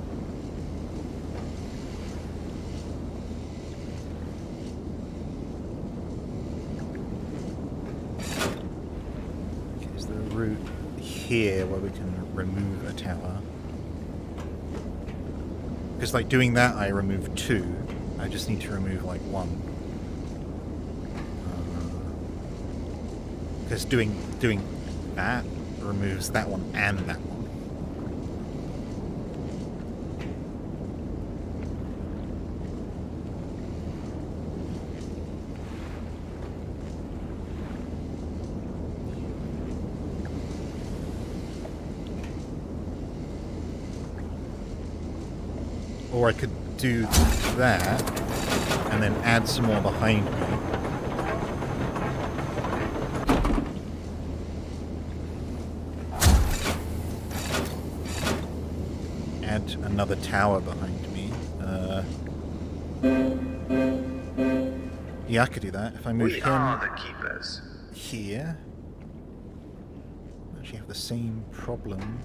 Okay, is there a route here where we can remove a tower? Because like doing that, I remove 2. I just need to remove like 1. Because doing that removes that one and that one. Or I could do that, and then add some more behind me. Add another tower behind me. Yeah, I could do that. If I move We him are the keepers. here, I actually have the same problem.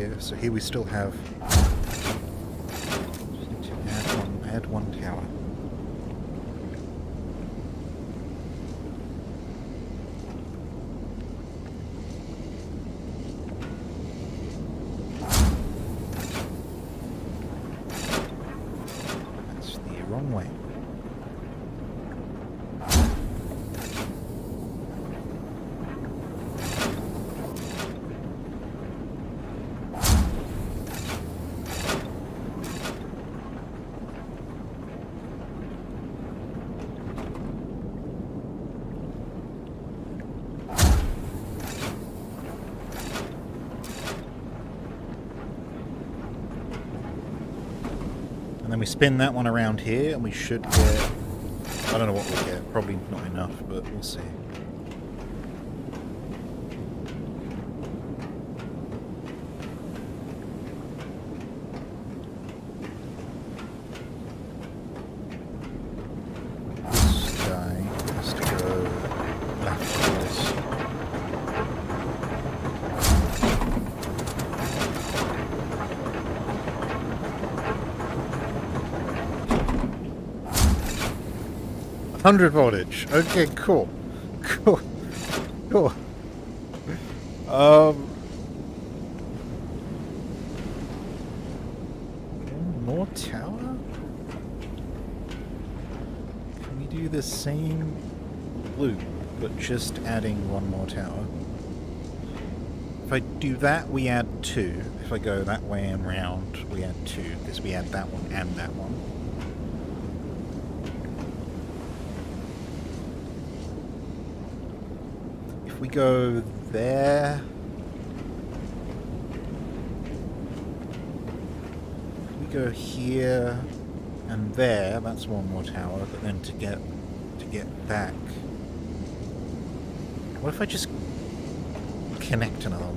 here. So here we still have... Just need to add one tower. That's the wrong way. And then we spin that one around here, and we should get... I don't know what we'll get. Probably not enough, but we'll see. This guy has to go left. 100 voltage. Okay, cool. Cool. Cool. More tower? Can we do the same loop, but just adding one more tower? If I do that, we add 2. If I go that way and round, we add 2, because we add that one and that one. If we go there... If we go here and there, that's one more tower, but then to get back... What if I just connect another one?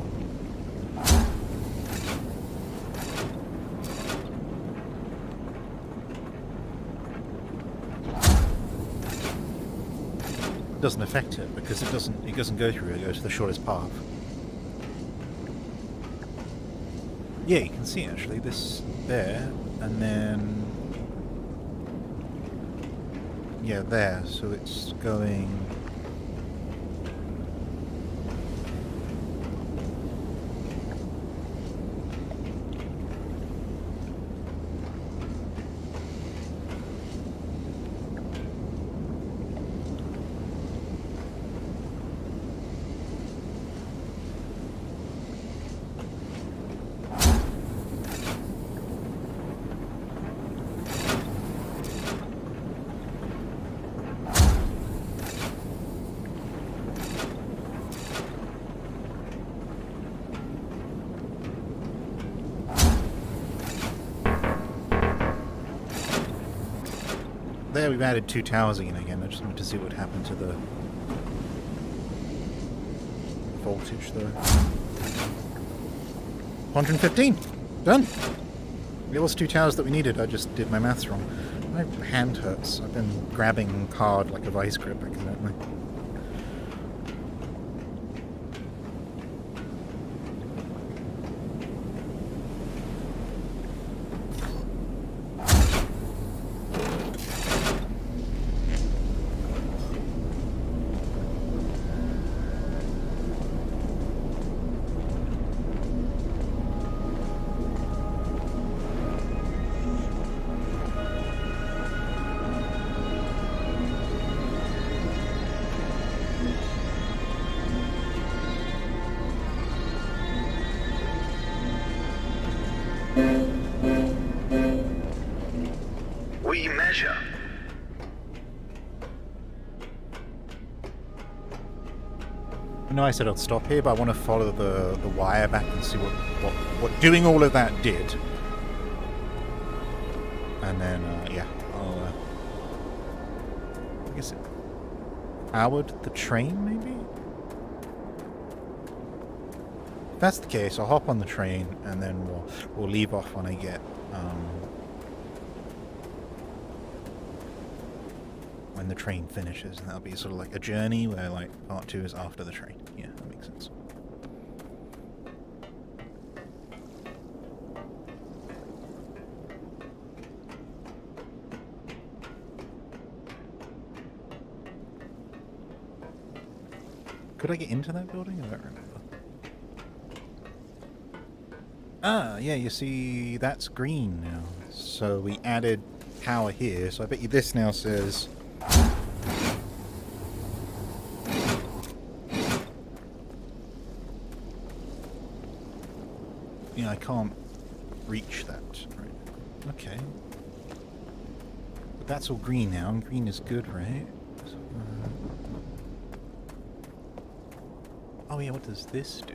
Doesn't affect it because it doesn't go through, it goes to the shortest path. Yeah, you can see actually this there, and then yeah, there, so it's going there. We've added 2 towers again. I just wanted to see what happened to the voltage though. 115! Done! It was 2 towers that we needed, I just did my maths wrong. My hand hurts. I've been grabbing card like a vice grip accidentally. We measure. I know I said I'd stop here, but I want to follow the wire back and see what doing all of that did. And then, yeah, I'll, I guess it powered the train, maybe? If that's the case, I'll hop on the train, and then we'll leave off when I get, when the train finishes, and that'll be sort of like a journey where like part 2 is after the train. Yeah, that makes sense. Could I get into that building? I don't remember. Ah, yeah, you see, that's green now. So we added power here, so I bet you this now says... Yeah, I can't reach that. Right. Okay. But that's all green now, and green is good, right? So, oh yeah, what does this do?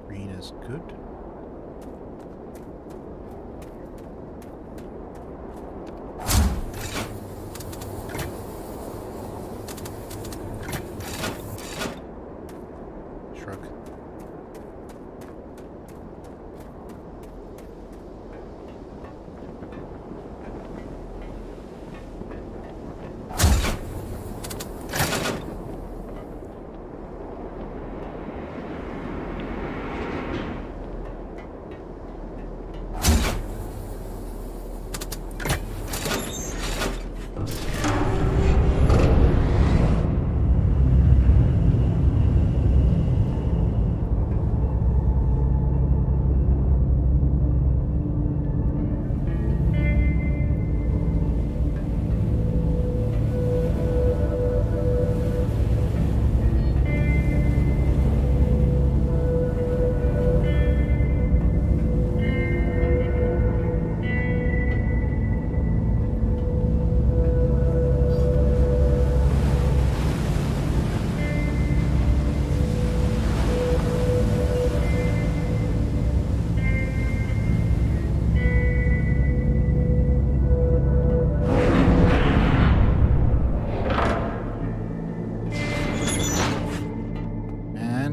Green is good. Shrug.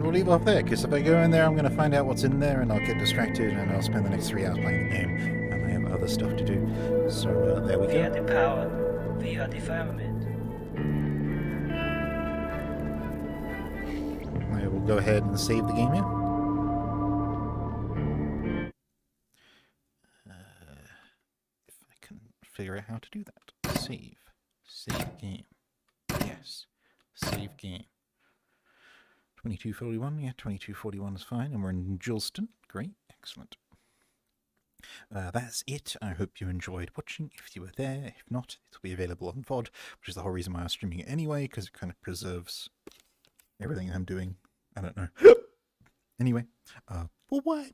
Leave off there, because if I go in there, I'm going to find out what's in there, and I'll get distracted, and I'll spend the next 3 hours playing the game, and I have other stuff to do. So there we go. Via the power, via the firmament. I will go ahead and save the game here. If I can figure out how to do that. Save. Save game. Yes. Save game. 2241, yeah, 2241 is fine, and we're in Julston. Great, excellent. That's it. I hope you enjoyed watching. If you were there, if not, it'll be available on VOD, which is the whole reason why I was streaming it anyway, because it kind of preserves everything I'm doing. I don't know. Anyway, well, what?